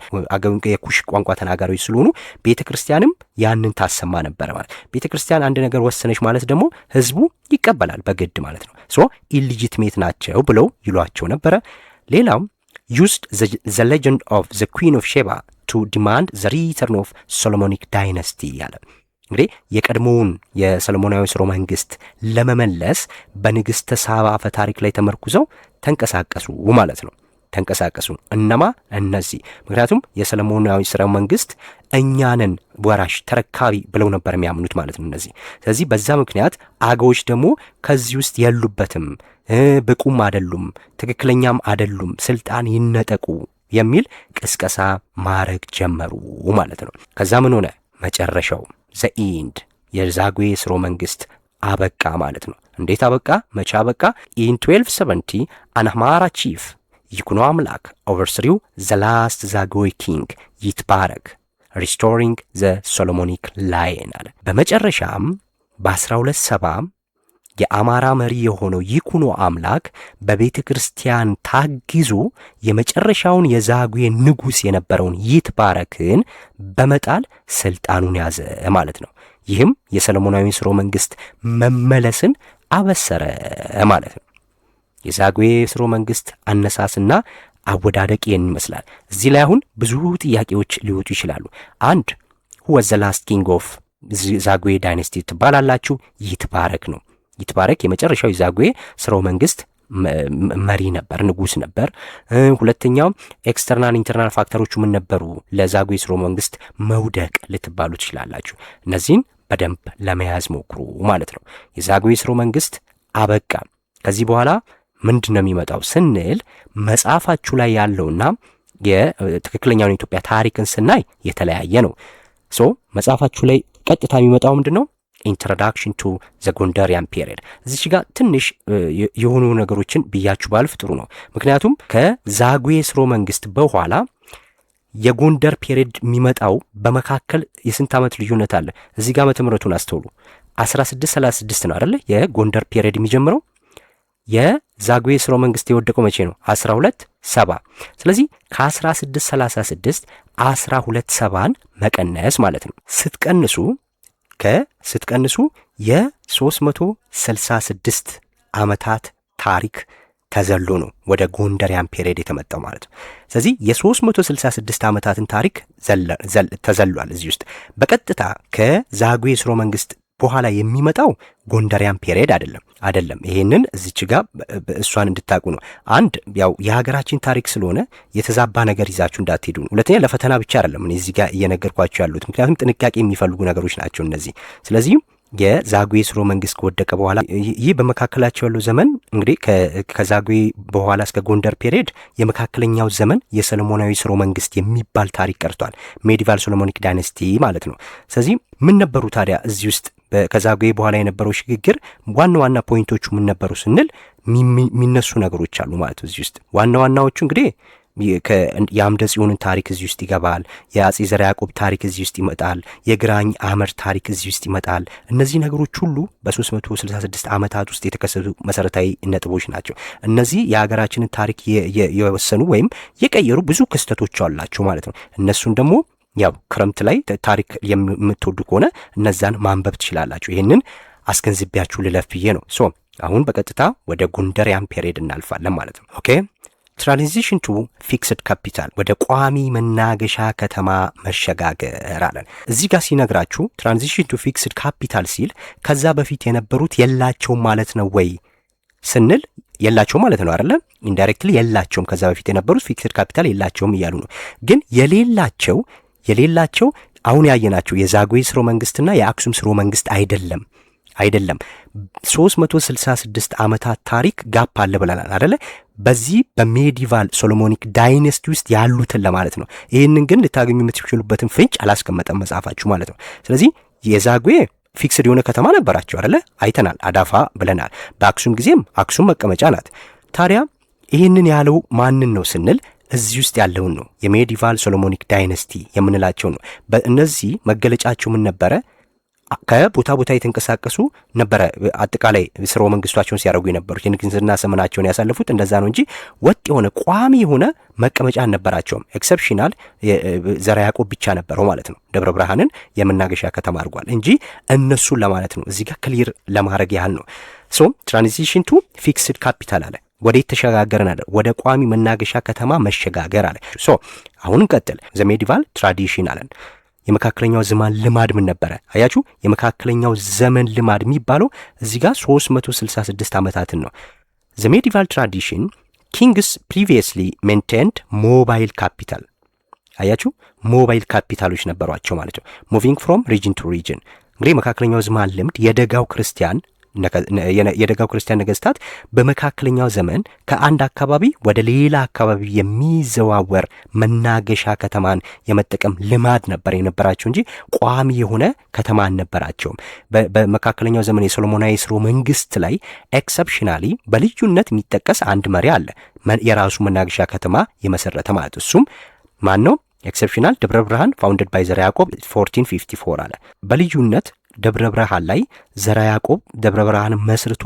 የኩሽ ቋንቋ ተናጋሪዎች ስለሆኑ ቤተ ክርስቲያንም ያንን ታሰማ ነበረ ማለት። ቤተ ክርስቲያን አንድ ነገር ወሰነች ማለት ደግሞ ህዝቡ ይቀበላል በግድ ማለት ነው። ሶ ኢሊጂትሜት ናቸው ብለው ይሏቸው ነበረ። ሌላው used the legend of the Queen of Sheba to demand the return of Solomonic dynasty ያለ እንግዲህ የቀድሞውን የሰሎሞናዊ ስርወ መንግስት ለመመለስ በንግስተ ሳባ አፈ ታሪክ ላይ ተመርኩዘው ተንቀሳቀሱ ማለት ነው። ተንቀሳቀሱ እነማ? እነዚህ። ምክንያቱም የሰሎሞናዊ ስርወ መንግስት እኛንን ወራሽ ተረካቢ ብለው ነበር የሚያምኑት ማለት ነው እነዚህ። ስለዚህ በዛ ምክንያት አገዎች ደግሞ ከዚህ ውስጥ የሉበትም፣ ብቁም አይደሉም፣ ትክክለኛም አይደሉም፣ ስልጣን ይነጠቁ የሚል ቅስቀሳ ማድረግ ጀመሩ ማለት ነው። ከዛ ምን ሆነ? መጨረሻው ዘኢንድ የዛጉዌ ስርወ መንግስት አበቃ ማለት ነው። እንዴት አበቃ? መቼ አበቃ? ኢን 1270 አን አማራ ቺፍ ይኩኖ አምላክ ኦቨርስሪው ዘ ላስት ዛጉዌ ኪንግ ይትባረክ ሪስቶሪንግ ዘ ሶሎሞኒክ ላይን አለ። በመጨረሻም በ1270 የአማራ መሪ የሆነው ይኩኖ አምላክ በቤተ ክርስቲያን ታግዞ የመጨረሻውን የዛጉዌ ንጉሥ የነበረውን ይትባረክን በመጣል ስልጣኑን ያዘ ማለት ነው። ይህም የሰሎሞናዊ ስርወ መንግስት መመለስን አበሰረ ማለት ነው። የዛጉዌ ስርወ መንግስት አነሳስና አወዳደቅ ይህን ይመስላል። እዚህ ላይ አሁን ብዙ ጥያቄዎች ሊወጡ ይችላሉ። አንድ who was the last king of ዛጉዌ ዳይነስቲ ትባላላችሁ። ይትባረክ ነው። ይትባረክ የመጨረሻው የዛጉዌ ስርወ መንግስት መሪ ነበር፣ ንጉስ ነበር። ሁለተኛው ኤክስተርናል ኢንተርናል ፋክተሮቹ ምን ነበሩ? ለዛጉዌ ስርወ መንግስት መውደቅ ልትባሉ ትችላላችሁ። እነዚህን በደንብ ለመያዝ ሞክሩ ማለት ነው። የዛጉዌ ስርወ መንግስት አበቃ። ከዚህ በኋላ ምንድን ነው የሚመጣው ስንል መጽሐፋችሁ ላይ ያለውና የትክክለኛውን የኢትዮጵያ ታሪክን ስናይ የተለያየ ነው። ሶ መጽሐፋችሁ ላይ ቀጥታ የሚመጣው ምንድን ነው? ኢንትሮዳክሽን ቱ ዘ ጎንደሪያን ፒሪየድ። እዚች ጋር ትንሽ የሆኑ ነገሮችን ብያችሁ ባልፍ ጥሩ ነው። ምክንያቱም ከዛጉዌ ስርወ መንግስት በኋላ የጎንደር ፒሪየድ የሚመጣው በመካከል የስንት ዓመት ልዩነት አለ? እዚህ ጋር ዓመተ ምሕረቱን አስተውሉ። 1636 ነው አይደለ? የጎንደር ፒሪየድ የሚጀምረው። የዛጉዌ ስርወ መንግስት የወደቀው መቼ ነው? 1270። ስለዚህ ከ1636 1270ን መቀነስ ማለት ነው። ስትቀንሱ የ366 ዓመታት ታሪክ ተዘሎ ነው ወደ ጎንደሪያን ፔሪየድ የተመጣው ማለት ነው። ስለዚህ የ366 ዓመታትን ታሪክ ተዘሏል እዚህ ውስጥ። በቀጥታ ከዛጉዌ ስርወ መንግስት በኋላ የሚመጣው ጎንደሪያን ፔሪየድ አይደለም። ይሄንን እዚች ጋር እሷን እንድታቁ ነው። አንድ ያው የሀገራችን ታሪክ ስለሆነ የተዛባ ነገር ይዛችሁ እንዳትሄዱ ነው። ሁለተኛ ለፈተና ብቻ አይደለም እኔ እዚህ ጋር እየነገርኳችሁ ያሉት፣ ምክንያቱም ጥንቃቄ የሚፈልጉ ነገሮች ናቸው እነዚህ። ስለዚህ የዛጉዌ ስርወ መንግስት ከወደቀ በኋላ ይህ በመካከላቸው ያለው ዘመን እንግዲህ ከዛጉዌ በኋላ እስከ ጎንደር ፔሪየድ የመካከለኛው ዘመን የሰሎሞናዊ ስርወ መንግስት የሚባል ታሪክ ቀርቷል። ሜዲቫል ሶሎሞኒክ ዳይነስቲ ማለት ነው። ስለዚህ ምን ነበሩ ታዲያ እዚህ ውስጥ ከዛጉዌ በኋላ የነበረው ሽግግር ዋና ዋና ፖይንቶቹ ምን ነበሩ ስንል የሚነሱ ነገሮች አሉ ማለት ነው። እዚህ ውስጥ ዋና ዋናዎቹ እንግዲህ የአምደ ጽዮንን ታሪክ እዚህ ውስጥ ይገባል። የአጼ ዘርዓ ያዕቆብ ታሪክ እዚህ ውስጥ ይመጣል። የግራኝ አህመድ ታሪክ እዚህ ውስጥ ይመጣል። እነዚህ ነገሮች ሁሉ በ366 ዓመታት ውስጥ የተከሰቱ መሰረታዊ ነጥቦች ናቸው። እነዚህ የሀገራችንን ታሪክ የወሰኑ ወይም የቀየሩ ብዙ ክስተቶች አላቸው ማለት ነው። እነሱን ደግሞ ያው ክረምት ላይ ታሪክ የምትወዱ ከሆነ እነዛን ማንበብ ትችላላችሁ። ይህንን አስገንዝቤያችሁ ልለፍ ብዬ ነው። ሶ አሁን በቀጥታ ወደ ጎንደሪያን ፔሪየድ እናልፋለን ማለት ነው። ኦኬ ትራንዚሽን ቱ ፊክስድ ካፒታል፣ ወደ ቋሚ መናገሻ ከተማ መሸጋገር አለን። እዚህ ጋር ሲነግራችሁ ትራንዚሽን ቱ ፊክስድ ካፒታል ሲል ከዛ በፊት የነበሩት የላቸውም ማለት ነው ወይ ስንል የላቸውም ማለት ነው አይደለ? ኢንዳይሬክትሊ የላቸውም። ከዛ በፊት የነበሩት ፊክስድ ካፒታል የላቸውም እያሉ ነው። ግን የሌላቸው አሁን ያየናቸው የዛጉዌ ስርወ መንግስትና የአክሱም ስርወ መንግስት አይደለም 366 ዓመታት ታሪክ ጋፕ አለ ብለናል አይደለ? በዚህ በሜዲቫል ሶሎሞኒክ ዳይነስቲ ውስጥ ያሉትን ለማለት ነው። ይህንን ግን ልታገኙ የምትችሉበትን ፍንጭ አላስቀመጠም መጽሐፋችሁ ማለት ነው። ስለዚህ የዛጉዌ ፊክስድ የሆነ ከተማ ነበራቸው አይደለ? አይተናል፣ አዳፋ ብለናል። በአክሱም ጊዜም አክሱም መቀመጫ ናት። ታዲያ ይህንን ያለው ማንን ነው ስንል እዚህ ውስጥ ያለውን ነው። የሜዲቫል ሶሎሞኒክ ዳይነስቲ የምንላቸው ነው። በእነዚህ መገለጫቸው ምን ነበረ? ከቦታ ቦታ የተንቀሳቀሱ ነበረ። አጠቃላይ ስርወ መንግስቷቸውን ሲያደርጉ የነበሩት የንግስና ዘመናቸውን ያሳለፉት እንደዛ ነው እንጂ ወጥ የሆነ ቋሚ የሆነ መቀመጫ አልነበራቸውም። ኤክሰፕሽናል ዘርዓ ያዕቆብ ብቻ ነበረው ማለት ነው። ደብረ ብርሃንን የመናገሻ ከተማ አድርጓል እንጂ እነሱን ለማለት ነው። እዚህ ጋር ክሊር ለማድረግ ያህል ነው። ሶ ትራንዚሽን ቱ ፊክስድ ካፒታል አለ። ወዴት ተሸጋገርን አለ? ወደ ቋሚ መናገሻ ከተማ መሸጋገር አለ። ሶ አሁን እንቀጥል። ዘ ሜዲቫል ትራዲሽን አለን። የመካከለኛው ዘመን ልማድ ምን ነበረ? አያችሁ፣ የመካከለኛው ዘመን ልማድ የሚባለው እዚህ ጋር 366 ዓመታትን ነው። ዘ ሜዲቫል ትራዲሽን ኪንግስ ፕሪቪየስሊ ሜንቴንድ ሞባይል ካፒታል። አያችሁ፣ ሞባይል ካፒታሎች ነበሯቸው ማለት ነው። ሙቪንግ ፍሮም ሪጅን ቱ ሪጅን። እንግዲህ የመካከለኛው ዘመን ልምድ የደጋው ክርስቲያን የደጋው ክርስቲያን ነገስታት በመካከለኛው ዘመን ከአንድ አካባቢ ወደ ሌላ አካባቢ የሚዘዋወር መናገሻ ከተማን የመጠቀም ልማድ ነበር የነበራቸው እንጂ ቋሚ የሆነ ከተማ አልነበራቸውም። በመካከለኛው ዘመን የሶሎሞናዊ ስርወ መንግስት ላይ ኤክሰፕሽናሊ በልዩነት የሚጠቀስ አንድ መሪ አለ፣ የራሱ መናገሻ ከተማ የመሰረተ ማለት። እሱም ማን ነው? ኤክሰፕሽናል ደብረ ብርሃን ፋውንደድ ባይ ዘርዓ ያዕቆብ 1454 አለ። በልዩነት ደብረ ብርሃን ላይ ዘርዓ ያዕቆብ ደብረ ብርሃን መስርቶ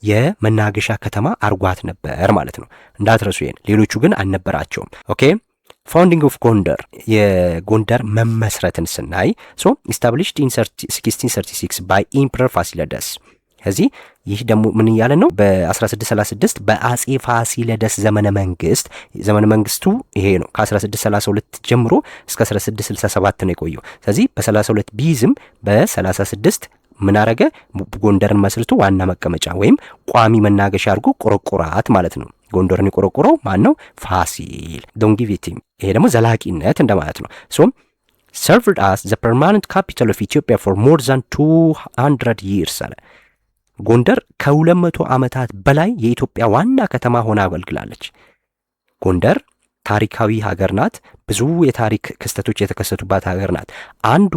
የመናገሻ ከተማ አርጓት ነበር ማለት ነው። እንዳትረሱ ይሄን። ሌሎቹ ግን አልነበራቸውም። ኦኬ ፋውንዲንግ ኦፍ ጎንደር የጎንደር መመስረትን ስናይ ኢስታብሊሽድ ኢን 1636 ባይ ኢምፐረር ፋሲለደስ። ከዚህ ይህ ደግሞ ምን እያለ ነው? በ1636 በአጼ ፋሲለደስ ዘመነ መንግስቱ ይሄ ነው። ከ1632 ጀምሮ እስከ 1667 ነው የቆየው። ስለዚህ በ32 ቢይዝም በ36 ምን አረገ? ጎንደርን መስርቶ ዋና መቀመጫ ወይም ቋሚ መናገሻ አድርጎ ቆረቆራት ማለት ነው። ጎንደርን የቆረቆረው ማን ነው? ፋሲል ዶንጊቪቲም። ይሄ ደግሞ ዘላቂነት እንደማለት ነው። served as the permanent capital of Ethiopia for more than 200 years አለ። ጎንደር ከ200 ዓመታት በላይ የኢትዮጵያ ዋና ከተማ ሆና አገልግላለች። ጎንደር ታሪካዊ ሀገር ናት። ብዙ የታሪክ ክስተቶች የተከሰቱባት ሀገር ናት። አንዱ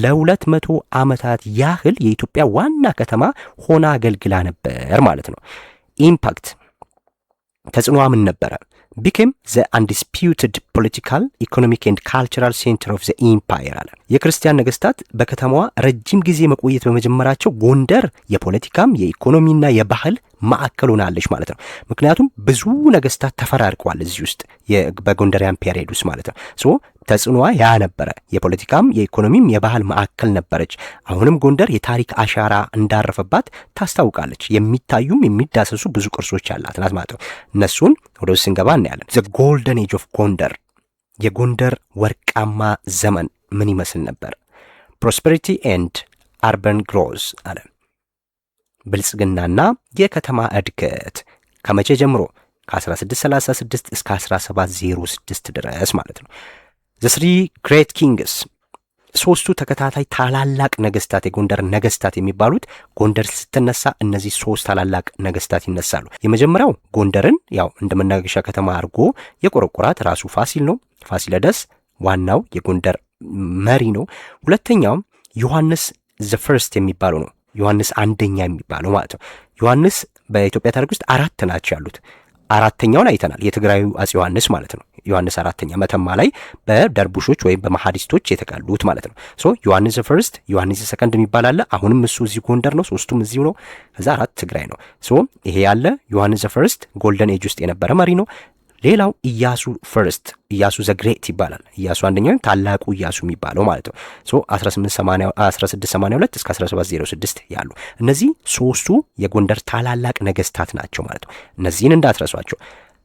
ለ200 ዓመታት ያህል የኢትዮጵያ ዋና ከተማ ሆና አገልግላ ነበር ማለት ነው። ኢምፓክት ተጽዕኖዋ ምን ነበረ? ቢኬም ዘ አንዲስፒዩትድ ፖለቲካል ኢኮኖሚክ ኤንድ ካልቸራል ሴንተር ኦፍ ዘ ኢምፓየር አለ። የክርስቲያን ነገስታት በከተማዋ ረጅም ጊዜ መቆየት በመጀመራቸው ጎንደር የፖለቲካም የኢኮኖሚና የባህል ማዕከል ሆናለች ማለት ነው። ምክንያቱም ብዙ ነገስታት ተፈራርቀዋል እዚህ ውስጥ በጎንደሪያን ፔሪየድ ውስጥ ማለት ነው። ተጽዕኖዋ ያ ነበረ። የፖለቲካም የኢኮኖሚም የባህል ማዕከል ነበረች። አሁንም ጎንደር የታሪክ አሻራ እንዳረፈባት ታስታውቃለች። የሚታዩም የሚዳሰሱ ብዙ ቅርሶች ያላት ናት ማለት ነው። እነሱን ወደ ውስጥ ስንገባ እናያለን። ዘ ጎልደን ኤጅ ኦፍ ጎንደር፣ የጎንደር ወርቃማ ዘመን ምን ይመስል ነበር? ፕሮስፐሪቲ ኤንድ አርበን ግሮዝ አለ። ብልጽግናና የከተማ እድገት ከመቼ ጀምሮ? ከ1636 እስከ 1706 ድረስ ማለት ነው። ዘ ስሪ ግሬት ኪንግስ፣ ሶስቱ ተከታታይ ታላላቅ ነገስታት፣ የጎንደር ነገስታት የሚባሉት ጎንደር ስትነሳ እነዚህ ሶስት ታላላቅ ነገስታት ይነሳሉ። የመጀመሪያው ጎንደርን ያው እንደ መናገሻ ከተማ አድርጎ የቆረቆራት ራሱ ፋሲል ነው። ፋሲለደስ ዋናው የጎንደር መሪ ነው። ሁለተኛውም ዮሐንስ ዘ ፈርስት የሚባለው ነው። ዮሐንስ አንደኛ የሚባለው ማለት ነው። ዮሐንስ በኢትዮጵያ ታሪክ ውስጥ 4 ናቸው ያሉት። አራተኛውን አይተናል። የትግራዩ አፄ ዮሐንስ ማለት ነው። ዮሐንስ አራተኛ መተማ ላይ በደርቡሾች ወይም በመሐዲስቶች የተቀሉት ማለት ነው። ዮሐንስ ፈርስት፣ ዮሐንስ ሰከንድ የሚባል አለ። አሁንም እሱ እዚህ ጎንደር ነው። ሶስቱም እዚሁ ነው። ከዛ 4 ትግራይ ነው። ይሄ ያለ ዮሐንስ ፈርስት ጎልደን ኤጅ ውስጥ የነበረ መሪ ነው። ሌላው ኢያሱ ፈርስት፣ ኢያሱ ዘግሬት ይባላል። ኢያሱ አንደኛው ታላቁ ኢያሱ የሚባለው ማለት ነው። 1682 እስከ 1706 ያሉ እነዚህ ሶስቱ የጎንደር ታላላቅ ነገስታት ናቸው ማለት ነው። እነዚህን እንዳትረሷቸው።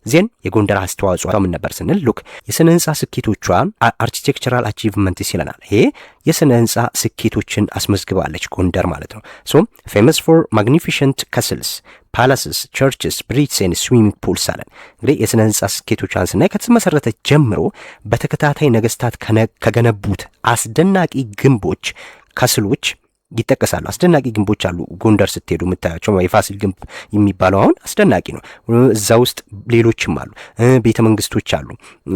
ዜን የጎንደር አስተዋጽኦ ምን ነበር ስንል ሉክ የስነ ህንጻ ስኬቶቿን አርኪቴክቸራል አቺቭመንትስ ይለናል። ይሄ የስነ ህንጻ ስኬቶችን አስመዝግባለች ጎንደር ማለት ነው። ፌመስ ፎር ማግኒፊሸንት ካስልስ ፓላስስ ቸርችስ ብሪጅስ ኤንድ ስዊሚንግ ፑልስ አለን። እንግዲህ የስነ ህንጻ ስኬቶቿን ስናይ ከተመሰረተ ጀምሮ በተከታታይ ነገስታት ከገነቡት አስደናቂ ግንቦች ካስሎች ይጠቀሳሉ። አስደናቂ ግንቦች አሉ። ጎንደር ስትሄዱ የምታያቸው የፋሲል ግንብ የሚባለው አሁን አስደናቂ ነው። እዛ ውስጥ ሌሎችም አሉ። ቤተ መንግስቶች አሉ፣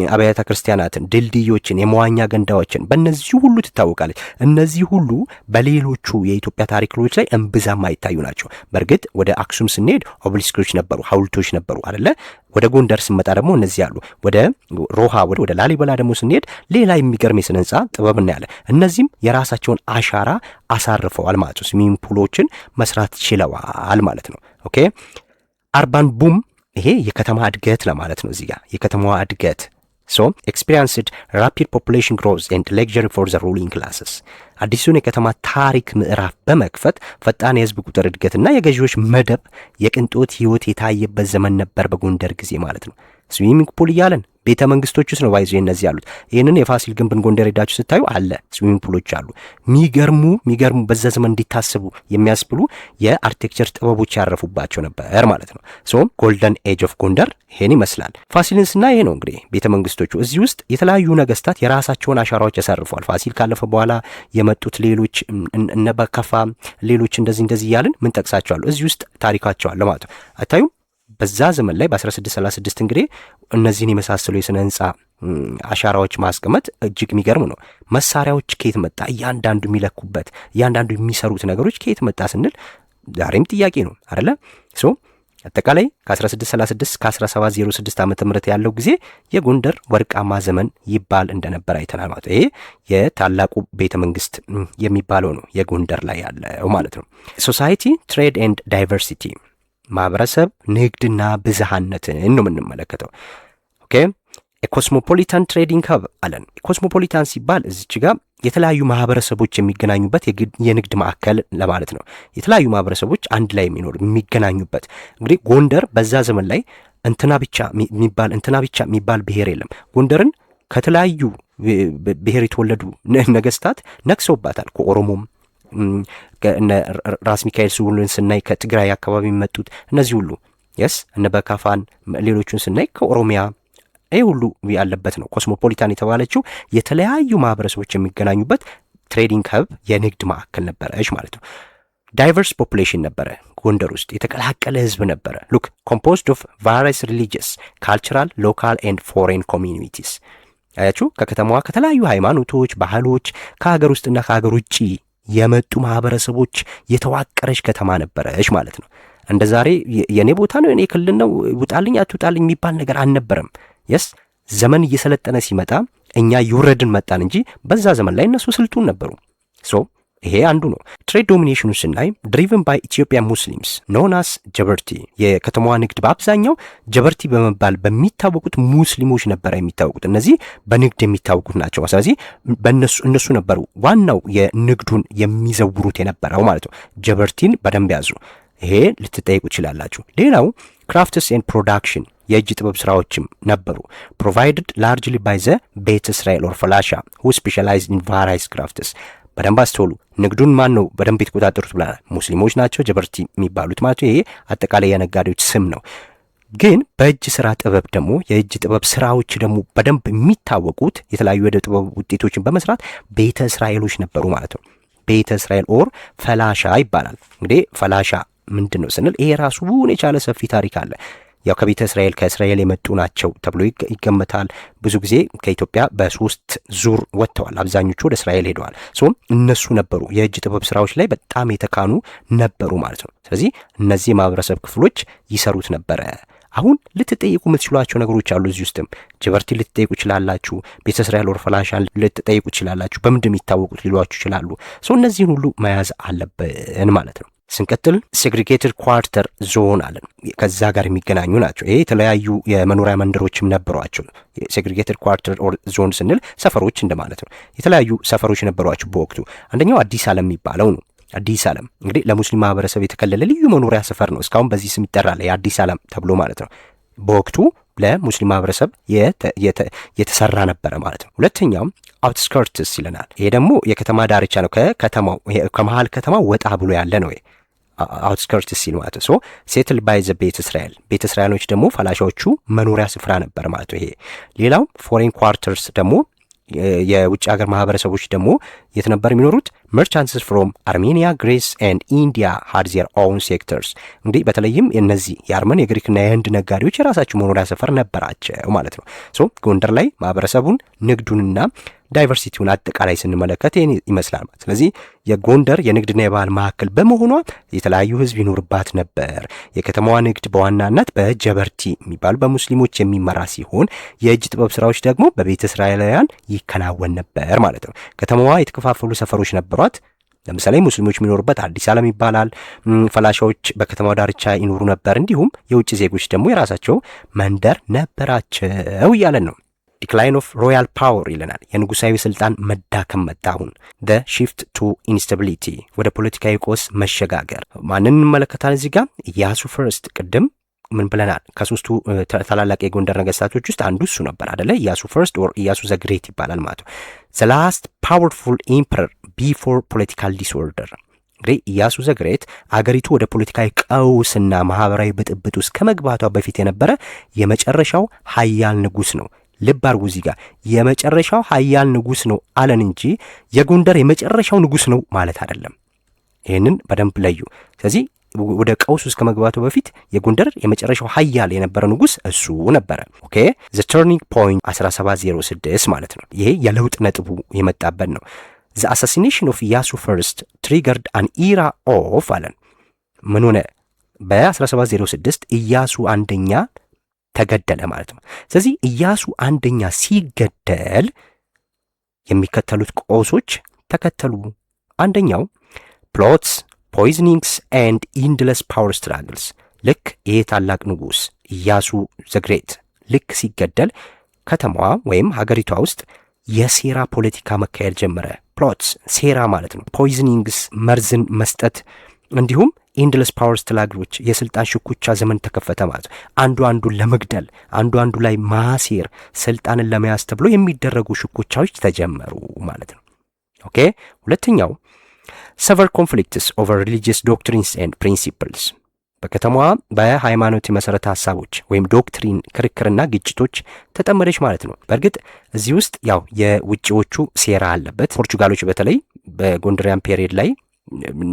አብያተ ክርስቲያናትን፣ ድልድዮችን፣ የመዋኛ ገንዳዎችን በእነዚህ ሁሉ ትታወቃለች። እነዚህ ሁሉ በሌሎቹ የኢትዮጵያ ታሪኮች ላይ እምብዛም አይታዩ ናቸው። በእርግጥ ወደ አክሱም ስንሄድ ኦቤሊስኮች ነበሩ፣ ሐውልቶች ነበሩ አይደለ? ወደ ጎንደር ስንመጣ ደግሞ እነዚህ አሉ። ወደ ሮሃ ወደ ላሊበላ ደግሞ ስንሄድ ሌላ የሚገርም የስነ ህንጻ ጥበብ እናያለን። እነዚህም የራሳቸውን አሻራ አሳርፈዋል ማለት ነው። ስዊሚንግ ፑሎችን መስራት ችለዋል ማለት ነው። ኦኬ አርባን ቡም፣ ይሄ የከተማ እድገት ለማለት ነው። እዚህ ጋር የከተማዋ እድገት experienced rapid population growth and luxury for the ruling classes። አዲሱን የከተማ ታሪክ ምዕራፍ በመክፈት ፈጣን የህዝብ ቁጥር እድገትና የገዢዎች መደብ የቅንጦት ህይወት የታየበት ዘመን ነበር በጎንደር ጊዜ ማለት ነው። ስዊሚንግ ፑል እያለን ቤተ መንግስቶች ውስጥ ነው ባይዞ እነዚህ ያሉት። ይህንን የፋሲል ግንብን ጎንደር ሄዳችሁ ስታዩ አለ ስዊሚንግ ፑሎች አሉ። የሚገርሙ በዛ ዘመን እንዲታስቡ የሚያስብሉ የአርኪቴክቸር ጥበቦች ያረፉባቸው ነበር ማለት ነው። ሶ ጎልደን ኤጅ ኦፍ ጎንደር ይሄን ይመስላል። ፋሲልን ስና ይሄ ነው እንግዲህ ቤተ መንግስቶቹ። እዚህ ውስጥ የተለያዩ ነገስታት የራሳቸውን አሻራዎች ያሳርፈዋል። ፋሲል ካለፈ በኋላ የመጡት ሌሎች እነ በከፋ ሌሎች እንደዚህ እያልን ምን ጠቅሳቸዋለሁ እዚህ ውስጥ ታሪካቸው አለ ማለት ነው። አታዩም? በዛ ዘመን ላይ በ1636 እንግዲህ እነዚህን የመሳሰሉ የስነ ህንጻ አሻራዎች ማስቀመጥ እጅግ የሚገርም ነው። መሳሪያዎች ከየት መጣ? እያንዳንዱ የሚለኩበት እያንዳንዱ የሚሰሩት ነገሮች ከየት መጣ ስንል ዛሬም ጥያቄ ነው አይደለ? ሶ አጠቃላይ ከ1636 ከ1706 ዓመተ ምህረት ያለው ጊዜ የጎንደር ወርቃማ ዘመን ይባል እንደነበር አይተናል ማለት ነው። ይሄ የታላቁ ቤተ መንግስት የሚባለው ነው የጎንደር ላይ ያለው ማለት ነው። ሶሳይቲ ትሬድ ኤንድ ዳይቨርሲቲ፣ ማህበረሰብ ንግድና ብዝሃነትን ነው የምንመለከተው። ኦኬ ኮስሞፖሊታን ትሬዲንግ ሀብ አለን። ኮስሞፖሊታን ሲባል እዚች ጋር የተለያዩ ማህበረሰቦች የሚገናኙበት የንግድ ማዕከል ለማለት ነው። የተለያዩ ማህበረሰቦች አንድ ላይ የሚገናኙበት እንግዲህ ጎንደር በዛ ዘመን ላይ እንትና ብቻ የሚባል ብሔር የለም። ጎንደርን ከተለያዩ ብሔር የተወለዱ ነገስታት ነክሰውባታል። ከኦሮሞም ራስ ሚካኤል ስውልን ስናይ ከትግራይ አካባቢ የሚመጡት እነዚህ ሁሉ እነ በካፋን ሌሎቹን ስናይ ከኦሮሚያ ይህ ሁሉ ያለበት ነው። ኮስሞፖሊታን የተባለችው የተለያዩ ማህበረሰቦች የሚገናኙበት ትሬዲንግ ሀብ የንግድ ማዕከል ነበረች ማለት ነው። ዳይቨርስ ፖፑሌሽን ነበረ ጎንደር ውስጥ የተቀላቀለ ህዝብ ነበረ። ሉክ ኮምፖዝድ ኦፍ ቫሪየስ ሪሊጂየስ ካልቸራል ሎካል ኤንድ ፎሬን ኮሚኒቲስ። አያችሁ ከከተማዋ ከተለያዩ ሃይማኖቶች፣ ባህሎች ከሀገር ውስጥና ከሀገር ውጭ የመጡ ማህበረሰቦች የተዋቀረች ከተማ ነበረች ማለት ነው። እንደ ዛሬ የኔ ቦታ ነው የኔ ክልል ነው ውጣልኝ አትውጣልኝ የሚባል ነገር አልነበረም። ዘመን እየሰለጠነ ሲመጣ እኛ ይውረድን መጣን እንጂ በዛ ዘመን ላይ እነሱ ስልጡን ነበሩ። ሶ ይሄ አንዱ ነው። ትሬድ ዶሚኔሽኑ ስናይ ድሪቨን ባይ ኢትዮጵያ ሙስሊምስ ኖናስ ጀበርቲ፣ የከተማዋ ንግድ በአብዛኛው ጀበርቲ በመባል በሚታወቁት ሙስሊሞች ነበረ የሚታወቁት። እነዚህ በንግድ የሚታወቁት ናቸው። ስለዚህ እነሱ ነበሩ ዋናው የንግዱን የሚዘውሩት የነበረው ማለት ነው። ጀበርቲን በደንብ ያዙ። ይሄ ልትጠይቁ ይችላላችሁ። ሌላው ክራፍትስ ኤንድ ፕሮዳክሽን የእጅ ጥበብ ስራዎችም ነበሩ። ፕሮቫይድድ ላርጅሊ ባይ ዘ ቤተ እስራኤል ኦር ፈላሻ ሁ ስፔሻላይዝድ ኢን ቫራይስ ክራፍትስ። በደንብ አስተውሉ። ንግዱን ማን ነው በደንብ የተቆጣጠሩት ብለናል? ሙስሊሞች ናቸው ጀበርቲ የሚባሉት ማለት ነው። ይሄ አጠቃላይ የነጋዴዎች ስም ነው። ግን በእጅ ስራ ጥበብ ደግሞ የእጅ ጥበብ ስራዎች ደግሞ በደንብ የሚታወቁት የተለያዩ የእደ ጥበብ ውጤቶችን በመስራት ቤተ እስራኤሎች ነበሩ ማለት ነው። ቤተ እስራኤል ኦር ፈላሻ ይባላል። እንግዲህ ፈላሻ ምንድን ነው ስንል ይሄ ራሱን የቻለ ሰፊ ታሪክ አለ። ያው ከቤተ እስራኤል ከእስራኤል የመጡ ናቸው ተብሎ ይገመታል። ብዙ ጊዜ ከኢትዮጵያ በሶስት ዙር ወጥተዋል። አብዛኞቹ ወደ እስራኤል ሄደዋል። እነሱ ነበሩ የእጅ ጥበብ ስራዎች ላይ በጣም የተካኑ ነበሩ ማለት ነው። ስለዚህ እነዚህ የማህበረሰብ ክፍሎች ይሰሩት ነበረ። አሁን ልትጠይቁ የምትችሏቸው ነገሮች አሉ። እዚህ ውስጥም ጀበርቲ ልትጠይቁ ይችላላችሁ። ቤተ እስራኤል ወር ፈላሻን ልትጠይቁ ይችላላችሁ። በምንድን የሚታወቁት ሊሏችሁ ይችላሉ። እነዚህን ሁሉ መያዝ አለብን ማለት ነው። ስንቀጥል ሴግሪጌትድ ኳርተር ዞን አለን። ከዛ ጋር የሚገናኙ ናቸው። ይሄ የተለያዩ የመኖሪያ መንደሮችም ነበሯቸው። ሴግሪጌትድ ኳርተር ዞን ስንል ሰፈሮች እንደማለት ነው። የተለያዩ ሰፈሮች ነበሯቸው በወቅቱ። አንደኛው አዲስ ዓለም የሚባለው ነው። አዲስ ዓለም እንግዲህ ለሙስሊም ማህበረሰብ የተከለለ ልዩ መኖሪያ ሰፈር ነው። እስካሁን በዚህ ስም ይጠራል፣ የአዲስ ዓለም ተብሎ ማለት ነው። በወቅቱ ለሙስሊም ማህበረሰብ የተሰራ ነበረ ማለት ነው። ሁለተኛው አውትስከርትስ ይለናል። ይሄ ደግሞ የከተማ ዳርቻ ነው። ከከተማው ከመሀል ከተማ ወጣ ብሎ ያለ ነው። አውትስከርትስ ሲል ማለት ነው። ሴትል ባይ ዘ ቤተ እስራኤል፣ ቤተ እስራኤሎች ደግሞ ፈላሻዎቹ መኖሪያ ስፍራ ነበር ማለት ነው። ይሄ ሌላው ፎሬን ኳርተርስ ደግሞ የውጭ ሀገር ማህበረሰቦች ደግሞ የት ነበር የሚኖሩት? መርቻንትስ ፍሮም አርሜኒያ ግሬስ ኤንድ ኢንዲያ ሃድ ዜር ኦውን ሴክተርስ። እንግዲህ በተለይም እነዚህ የአርመን የግሪክና የህንድ ነጋዴዎች የራሳቸው መኖሪያ ሰፈር ነበራቸው ማለት ነው። ጎንደር ላይ ማህበረሰቡን ንግዱንና ዳይቨርሲቲውን አጠቃላይ ስንመለከት ይህን ይመስላል ማለት። ስለዚህ የጎንደር የንግድና የባህል ማዕከል በመሆኗ የተለያዩ ህዝብ ይኖርባት ነበር። የከተማዋ ንግድ በዋናነት በጀበርቲ የሚባሉ በሙስሊሞች የሚመራ ሲሆን የእጅ ጥበብ ስራዎች ደግሞ በቤተ እስራኤላውያን ይከናወን ነበር ማለት ነው። ከተማዋ የተከፋፈሉ ሰፈሮች ነበሯት። ለምሳሌ ሙስሊሞች የሚኖሩበት አዲስ ዓለም ይባላል። ፈላሻዎች በከተማው ዳርቻ ይኖሩ ነበር። እንዲሁም የውጭ ዜጎች ደግሞ የራሳቸው መንደር ነበራቸው እያለን ነው። ዲክላይን ኦፍ ሮያል ፓወር ይለናል። የንጉሳዊ ስልጣን መዳከም መጣ። አሁን ደ ሺፍት ቱ ኢንስታቢሊቲ ወደ ፖለቲካዊ ቆስ መሸጋገር ማንን እንመለከታለን? እዚህ ጋር ኢያሱ ፈርስት ቅድም ምን ብለናል? ከሶስቱ ታላላቅ የጎንደር ነገስታቶች ውስጥ አንዱ እሱ ነበር አይደለ? ኢያሱ ፈርስት ኦር ኢያሱ ዘ ግሬት ይባላል ማለት ነው። ዘ ላስት ፓወርፉል ኤምፐረር ቢፎር ፖለቲካል ዲስኦርደር። እንግዲህ ኢያሱ ዘ ግሬት አገሪቱ ወደ ፖለቲካዊ ቀውስና ማህበራዊ ብጥብጥ ውስጥ ከመግባቷ በፊት የነበረ የመጨረሻው ሀያል ንጉስ ነው። ልብ አድርጉ እዚህ ጋር የመጨረሻው ሀያል ንጉስ ነው አለን እንጂ የጎንደር የመጨረሻው ንጉስ ነው ማለት አይደለም። ይህንን በደንብ ለዩ። ስለዚህ ወደ ቀውስ ውስጥ ከመግባቱ በፊት የጎንደር የመጨረሻው ሀያል የነበረ ንጉስ እሱ ነበረ። ኦኬ ዘ ተርኒንግ ፖይንት 1706 ማለት ነው። ይሄ የለውጥ ነጥቡ የመጣበት ነው። ዘ አሳሲኔሽን ኦፍ ኢያሱ ፈርስት ትሪገርድ አን ኢራ ኦፍ አለን። ምን ሆነ? በ1706 ኢያሱ አንደኛ ተገደለ ማለት ነው። ስለዚህ ኢያሱ አንደኛ ሲገደል የሚከተሉት ቀውሶች ተከተሉ። አንደኛው ፕሎትስ ፖይዝኒንግስ ኤንድ ኢንድለስ ፓወር ስትራግልስ። ልክ ይሄ ታላቅ ንጉስ ኢያሱ ዘግሬት ልክ ሲገደል ከተማዋ ወይም ሀገሪቷ ውስጥ የሴራ ፖለቲካ መካሄድ ጀመረ። ፕሎትስ ሴራ ማለት ነው። ፖይዝኒንግስ መርዝን መስጠት፣ እንዲሁም ኢንድለስ ፓወር ስትራግሎች የስልጣን ሽኩቻ ዘመን ተከፈተ ማለት ነው። አንዱ አንዱን ለመግደል አንዱ ላይ ማሴር፣ ስልጣንን ለመያዝ ተብሎ የሚደረጉ ሽኩቻዎች ተጀመሩ ማለት ነው። ኦኬ ሁለተኛው several conflicts over religious doctrines and principles። በከተማዋ በሃይማኖት መሰረተ ሐሳቦች ወይም ዶክትሪን ክርክርና ግጭቶች ተጠመደች ማለት ነው። በእርግጥ እዚህ ውስጥ ያው የውጭዎቹ ሴራ አለበት። ፖርቹጋሎች በተለይ በጎንደሪያን ፔሪየድ ላይ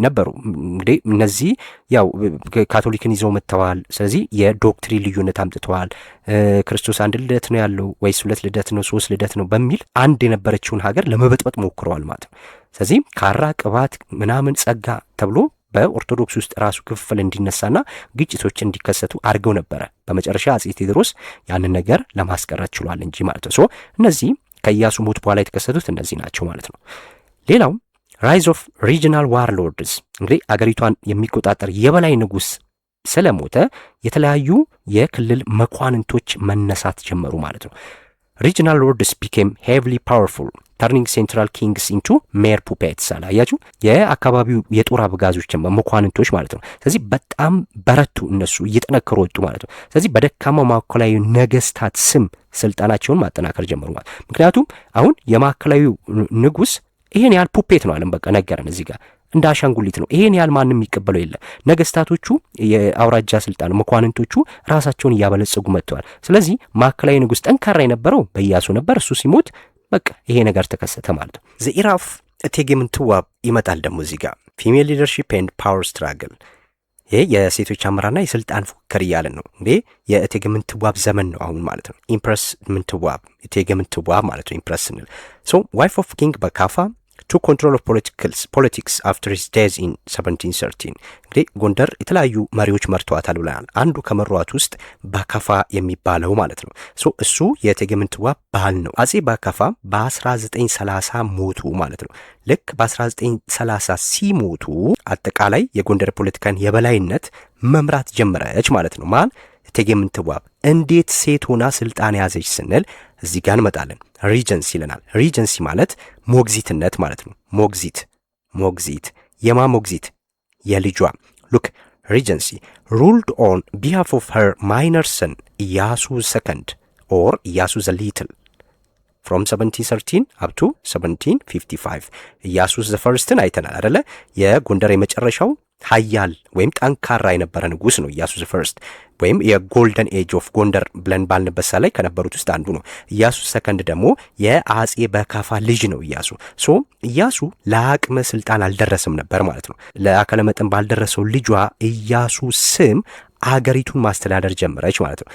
ነበሩ። እንግዲህ እነዚህ ያው ካቶሊክን ይዘው መጥተዋል። ስለዚህ የዶክትሪን ልዩነት አምጥተዋል። ክርስቶስ አንድ ልደት ነው ያለው ወይስ ሁለት ልደት ነው፣ ሶስት ልደት ነው በሚል አንድ የነበረችውን ሀገር ለመበጥበጥ ሞክረዋል ማለት ነው። ስለዚህ ካራ ቅባት ምናምን ጸጋ ተብሎ በኦርቶዶክስ ውስጥ ራሱ ክፍል እንዲነሳና ግጭቶች እንዲከሰቱ አድርገው ነበረ። በመጨረሻ አጼ ቴዎድሮስ ያንን ነገር ለማስቀረት ችሏል እንጂ ማለት ነው። እነዚህ ከኢያሱ ሞት በኋላ የተከሰቱት እነዚህ ናቸው ማለት ነው። ሌላው ራይዝ ኦፍ ሪጂናል ዋርሎርድስ። እንግዲህ አገሪቷን የሚቆጣጠር የበላይ ንጉስ ስለሞተ የተለያዩ የክልል መኳንንቶች መነሳት ጀመሩ ማለት ነው። ሪጂናል ሎርድስ ቢኬም ሄቪሊ ፓወርፉል ተርኒንግ ሴንትራል ኪንግስ ኢንቱ ሜር ፑፔትስ። አላያችሁ? የአካባቢው የጦር አበጋዞች መኳንንቶች ማለት ነው። ስለዚህ በጣም በረቱ፣ እነሱ እየጠነከሩ ወጡ ማለት ነው። ስለዚህ በደካማው ማዕከላዊ ነገስታት ስም ስልጣናቸውን ማጠናከር ጀመሩ ማለት። ምክንያቱም አሁን የማዕከላዊ ንጉስ ይሄን ያህል ፑፔት ነው አለም፣ በቃ ነገረን እዚህ ጋር እንደ አሻንጉሊት ነው። ይሄን ያህል ማንም የሚቀበለው የለም። ነገስታቶቹ የአውራጃ ስልጣን መኳንንቶቹ ራሳቸውን እያበለጸጉ መጥተዋል። ስለዚህ ማዕከላዊ ንጉስ ጠንካራ የነበረው በኢያሱ ነበር። እሱ ሲሞት በቃ ይሄ ነገር ተከሰተ ማለት ነው። ዘ ኢራ ኦፍ እቴጌ ምንትዋብ ይመጣል ደግሞ እዚህ ጋር ፊሜል ሊደርሺፕ ኤንድ ፓወር ስትራግል። ይሄ የሴቶች አመራርና የስልጣን ፉክክር እያለን ነው። እንዴ የእቴጌ ምንትዋብ ዘመን ነው አሁን ማለት ነው። ኢምፕረስ ምንትዋብ እቴጌ ምንትዋብ ማለት ነው። ኢምፕረስ ስንል ዋይፍ ኦፍ ኪንግ በካፋ ቱ ኮንትሮል ኦፍ ፖለቲክስ አፍተር ሂዝ ዴዝ ኢን 1713። እንግዲህ ጎንደር የተለያዩ መሪዎች መርተዋታል ብለናል። አንዱ ከመሯት ውስጥ ባካፋ የሚባለው ማለት ነው። እሱ የእቴጌ ምንትዋብ ባል ነው። አጼ ባካፋ በ1930 ሞቱ ማለት ነው። ልክ በ1930 ሲሞቱ አጠቃላይ የጎንደር ፖለቲካን የበላይነት መምራት ጀመረች ማለት ነው። ማን? እቴጌ ምንትዋብ። እንዴት ሴት ሆና ስልጣን ያዘች ስንል እዚህ ጋር እንመጣለን። ሪጀንሲ ይለናል። ሪጀንሲ ማለት ሞግዚትነት ማለት ነው። ሞግዚት የማ ሞግዚት? የልጇ። ሉክ ሪጀንሲ ሩልድ ኦን ቢሃፍ ኦፍ ሄር ማይነር ሰን ኢያሱ ሰከንድ ኦር ኢያሱ ዘ ሊትል ፍሮም 1713 አፕ ቱ 1755። ኢያሱ ዘ ፈርስትን አይተናል አደለ? የጎንደር የመጨረሻው ሀያል ወይም ጠንካራ የነበረ ንጉስ ነው ኢያሱ ዘ ፈርስት፣ ወይም የጎልደን ኤጅ ኦፍ ጎንደር ብለን ባልንበት ላይ ከነበሩት ውስጥ አንዱ ነው። ኢያሱ ሰከንድ ደግሞ የአጼ በካፋ ልጅ ነው ኢያሱ። ኢያሱ ለአቅመ ስልጣን አልደረሰም ነበር ማለት ነው። ለአካለ መጠን ባልደረሰው ልጇ ኢያሱ ስም አገሪቱን ማስተዳደር ጀመረች ማለት ነው።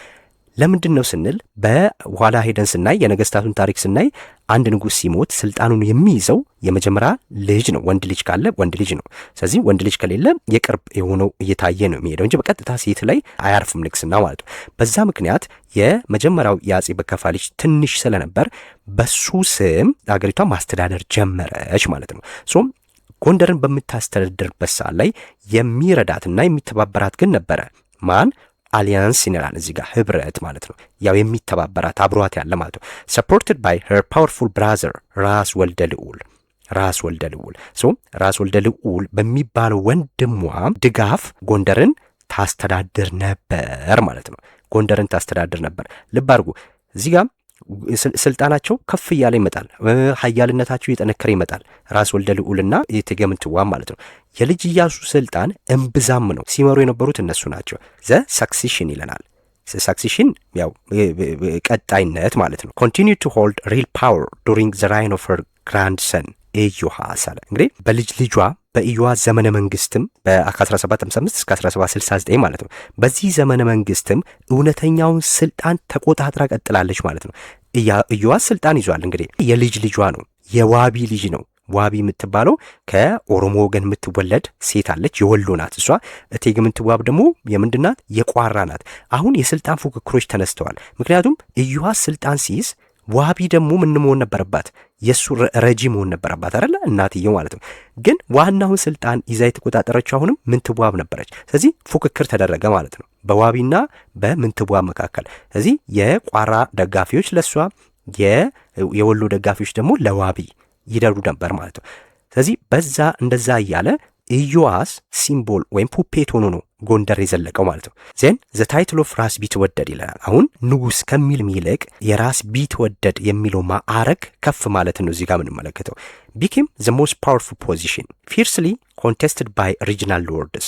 ለምንድን ነው ስንል በኋላ ሄደን ስናይ የነገስታቱን ታሪክ ስናይ አንድ ንጉስ ሲሞት ስልጣኑን የሚይዘው የመጀመሪያ ልጅ ነው። ወንድ ልጅ ካለ ወንድ ልጅ ነው። ስለዚህ ወንድ ልጅ ከሌለ የቅርብ የሆነው እየታየ ነው የሚሄደው እንጂ በቀጥታ ሴት ላይ አያርፍም ንግስና ማለት ነው። በዛ ምክንያት የመጀመሪያው የአጼ በካፋ ልጅ ትንሽ ስለነበር በሱ ስም አገሪቷን ማስተዳደር ጀመረች ማለት ነው። ጎንደርን በምታስተዳድርበት ሰዓት ላይ የሚረዳትና የሚተባበራት ግን ነበረ። ማን? አሊያንስ ይነራል እዚህ ጋር ህብረት ማለት ነው። ያው የሚተባበራት አብሯት ያለ ማለት ነው። ሰፖርትድ ባይ ሄር ፓወርፉል ብራዘር ራስ ወልደ ልዑል ራስ ወልደ ልዑል በሚባለው ወንድሟ ድጋፍ ጎንደርን ታስተዳድር ነበር ማለት ነው። ጎንደርን ታስተዳድር ነበር። ልብ አድርጉ እዚህ ጋር ስልጣናቸው ከፍ እያለ ይመጣል። ኃያልነታቸው እየጠነከረ ይመጣል። ራስ ወልደ ልዑልና እቴጌ ምንትዋብ ማለት ነው። የልጅ ኢያሱ ስልጣን እምብዛም ነው። ሲመሩ የነበሩት እነሱ ናቸው። ዘ ሰክሲሽን ይለናል። ሰክሲሽን ያው ቀጣይነት ማለት ነው። ኮንቲኒዩ ቱ ሆልድ ሪል ፓወር ዱሪንግ ዘ ራይን ኦፍ ሄር ግራንድሰን ኢዮአስ አለ። እንግዲህ በልጅ ልጇ በኢዮአስ ዘመነ መንግስትም በ1755 እስከ 1769 ማለት ነው። በዚህ ዘመነ መንግስትም እውነተኛውን ስልጣን ተቆጣጥራ ቀጥላለች ማለት ነው። ኢዮአስ ስልጣን ይዟል። እንግዲህ የልጅ ልጇ ነው፣ የዋቢ ልጅ ነው። ዋቢ የምትባለው ከኦሮሞ ወገን የምትወለድ ሴት አለች፣ የወሎ ናት እሷ። እቴጌ ምንትዋብ ደግሞ የምንድናት? የቋራ ናት። አሁን የስልጣን ፉክክሮች ተነስተዋል። ምክንያቱም ኢዮአስ ስልጣን ሲይዝ ዋቢ ደግሞ ምን መሆን ነበረባት? የሱ ረጂ መሆን ነበረባት አይደለ? እናትየው ማለት ነው። ግን ዋናውን ስልጣን ይዛ የተቆጣጠረችው አሁንም ምንትዋብ ነበረች። ስለዚህ ፉክክር ተደረገ ማለት ነው በዋቢና በምንትዋብ መካከል። ስለዚህ የቋራ ደጋፊዎች ለሷ፣ የወሎ ደጋፊዎች ደግሞ ለዋቢ ይደሩ ነበር ማለት ነው። ስለዚህ በዛ እንደዛ እያለ ኢዮአስ ሲምቦል ወይም ፑፔት ሆኖ ነው ጎንደር የዘለቀው ማለት ነው። ዜን ዘ ታይትል ኦፍ ራስ ቢትወደድ ይለናል። አሁን ንጉስ ከሚል ይልቅ የራስ ቢትወደድ የሚለው ማዕረግ ከፍ ማለት ነው። እዚህ ጋር የምንመለከተው ቢኬም ዘ ሞስት ፓወርፉል ፖዚሽን ፊርስሊ ኮንቴስትድ ባይ ሪጂናል ሎርድስ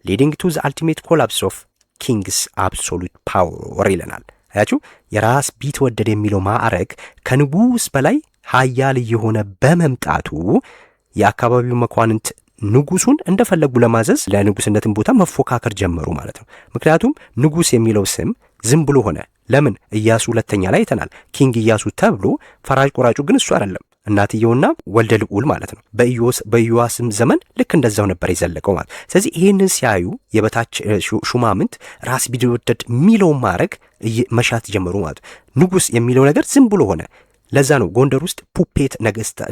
ሊዲንግ ቱ ዘ አልቲሜት ኮላፕስ ኦፍ ኪንግስ አብሶሉት ፓወር ይለናል። አያችሁ የራስ ቢትወደድ የሚለው ማዕረግ ከንጉስ በላይ ኃያል የሆነ በመምጣቱ የአካባቢው መኳንንት ንጉሱን እንደፈለጉ ለማዘዝ ለንጉስነትን ቦታ መፎካከር ጀመሩ ማለት ነው። ምክንያቱም ንጉስ የሚለው ስም ዝም ብሎ ሆነ። ለምን? ኢያሱ ሁለተኛ ላይ አይተናል። ኪንግ ኢያሱ ተብሎ ፈራጅ ቆራጩ ግን እሱ አይደለም፣ እናትየውና ወልደ ልዑል ማለት ነው። በኢዮአስም ዘመን ልክ እንደዛው ነበር የዘለቀው ማለት። ስለዚህ ይህንን ሲያዩ የበታች ሹማምንት ራስ ቢትወደድ የሚለውን ማዕረግ መሻት ጀመሩ ማለት ነው። ንጉስ የሚለው ነገር ዝም ብሎ ሆነ። ለዛ ነው ጎንደር ውስጥ ፑፔት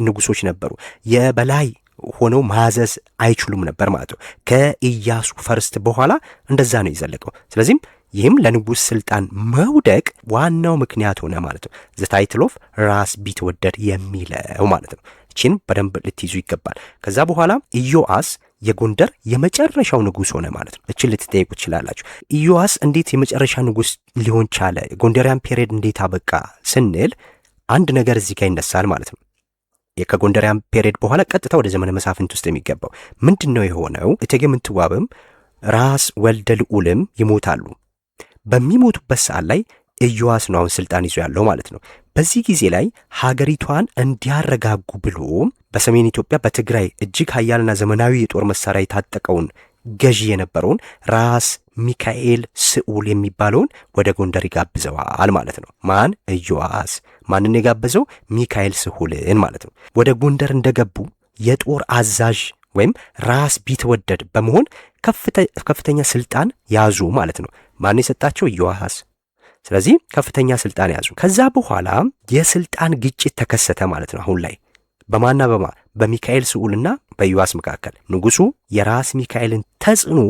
ንጉሶች ነበሩ። የበላይ ሆነው ማዘዝ አይችሉም ነበር ማለት ነው። ከኢያሱ ፈርስት በኋላ እንደዛ ነው የዘለቀው። ስለዚህም ይህም ለንጉስ ስልጣን መውደቅ ዋናው ምክንያት ሆነ ማለት ነው። ዘ ታይትል ኦፍ ራስ ቢትወደድ የሚለው ማለት ነው። እቺን በደንብ ልትይዙ ይገባል። ከዛ በኋላ ኢዮአስ የጎንደር የመጨረሻው ንጉስ ሆነ ማለት ነው። እቺን ልትጠይቁ ትችላላችሁ። ኢዮአስ እንዴት የመጨረሻ ንጉስ ሊሆን ቻለ? ጎንደሪያን ፔሪየድ እንዴት አበቃ ስንል አንድ ነገር እዚህ ጋር ይነሳል ማለት ነው። ከጎንደሪያን ፔሪየድ በኋላ ቀጥታ ወደ ዘመነ መሳፍንት ውስጥ የሚገባው ምንድን ነው የሆነው? እቴጌ ምንትዋብም ራስ ወልደ ልዑልም ይሞታሉ። በሚሞቱበት ሰዓት ላይ ኢዮአስ ነው አሁን ስልጣን ይዞ ያለው ማለት ነው። በዚህ ጊዜ ላይ ሀገሪቷን እንዲያረጋጉ ብሎ በሰሜን ኢትዮጵያ በትግራይ እጅግ ኃያልና ዘመናዊ የጦር መሳሪያ የታጠቀውን ገዢ የነበረውን ራስ ሚካኤል ስዑል የሚባለውን ወደ ጎንደር ይጋብዘዋል ማለት ነው። ማን? ኢዮአስ። ማንን የጋበዘው? ሚካኤል ስዑልን ማለት ነው። ወደ ጎንደር እንደገቡ የጦር አዛዥ ወይም ራስ ቢትወደድ በመሆን ከፍተኛ ስልጣን ያዙ ማለት ነው። ማን የሰጣቸው? ኢዮአስ። ስለዚህ ከፍተኛ ስልጣን ያዙ። ከዛ በኋላ የስልጣን ግጭት ተከሰተ ማለት ነው። አሁን ላይ በማና በሚካኤል ስዑልና በኢዮአስ መካከል ንጉሱ የራስ ሚካኤልን ተጽዕኖ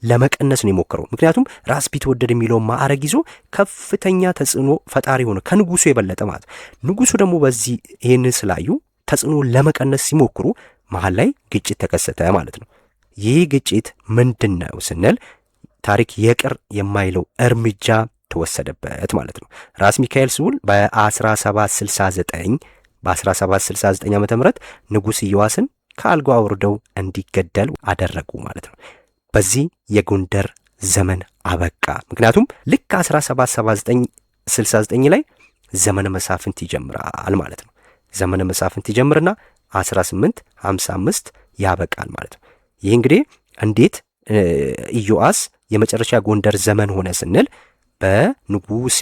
ለመቀነስ ነው የሞከረው። ምክንያቱም ራስ ቢትወደድ የሚለውን ማዕረግ ይዞ ከፍተኛ ተጽዕኖ ፈጣሪ ሆነ ከንጉሱ የበለጠ ማለት። ንጉሱ ደግሞ በዚህ ይህንን ስላዩ ተጽዕኖ ለመቀነስ ሲሞክሩ መሀል ላይ ግጭት ተከሰተ ማለት ነው። ይህ ግጭት ምንድን ነው ስንል ታሪክ ይቅር የማይለው እርምጃ ተወሰደበት ማለት ነው። ራስ ሚካኤል ስዑል በ1769 ዓመተ ምህረት ንጉስ ኢዮአስን ከአልጋው አውርደው እንዲገደል አደረጉ ማለት ነው። በዚህ የጎንደር ዘመን አበቃ። ምክንያቱም ልክ 1769 ላይ ዘመነ መሳፍንት ይጀምራል ማለት ነው። ዘመነ መሳፍንት ይጀምርና 1855 ያበቃል ማለት ነው። ይህ እንግዲህ እንዴት ኢዮአስ የመጨረሻ ጎንደር ዘመን ሆነ ስንል በንጉስ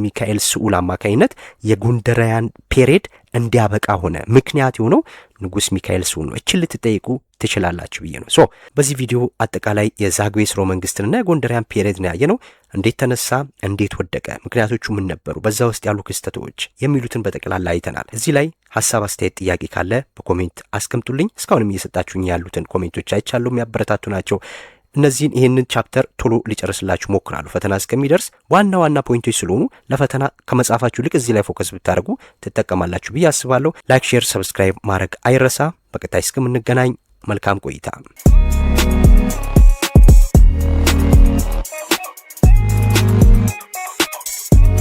ሚካኤል ስዑል አማካኝነት የጎንደራውያን ፔሪየድ እንዲያበቃ ሆነ። ምክንያት የሆነው ንጉስ ሚካኤል ስዑል ነው። እችን ልትጠይቁ ትችላላችሁ ብዬ ነው። በዚህ ቪዲዮ አጠቃላይ የዛግዌ ሥርወ መንግስትንና የጎንደራውያን ፔሪየድ ነው ያየነው። እንዴት ተነሳ፣ እንዴት ወደቀ፣ ምክንያቶቹ ምን ነበሩ፣ በዛ ውስጥ ያሉ ክስተቶች የሚሉትን በጠቅላላ አይተናል። እዚህ ላይ ሀሳብ፣ አስተያየት፣ ጥያቄ ካለ በኮሜንት አስቀምጡልኝ። እስካሁንም እየሰጣችሁኝ ያሉትን ኮሜንቶች አይቻለሁ፣ የሚያበረታቱ ናቸው። ይህንን ቻፕተር ቶሎ ሊጨርስላችሁ ሞክራለሁ ፈተና እስከሚደርስ። ዋና ዋና ፖይንቶች ስለሆኑ ለፈተና ከመጻፋችሁ ልክ እዚህ ላይ ፎከስ ብታደርጉ ትጠቀማላችሁ ብዬ አስባለሁ። ላይክ፣ ሼር፣ ሰብስክራይብ ማድረግ አይረሳ። በቀጣይ እስከምንገናኝ መልካም ቆይታ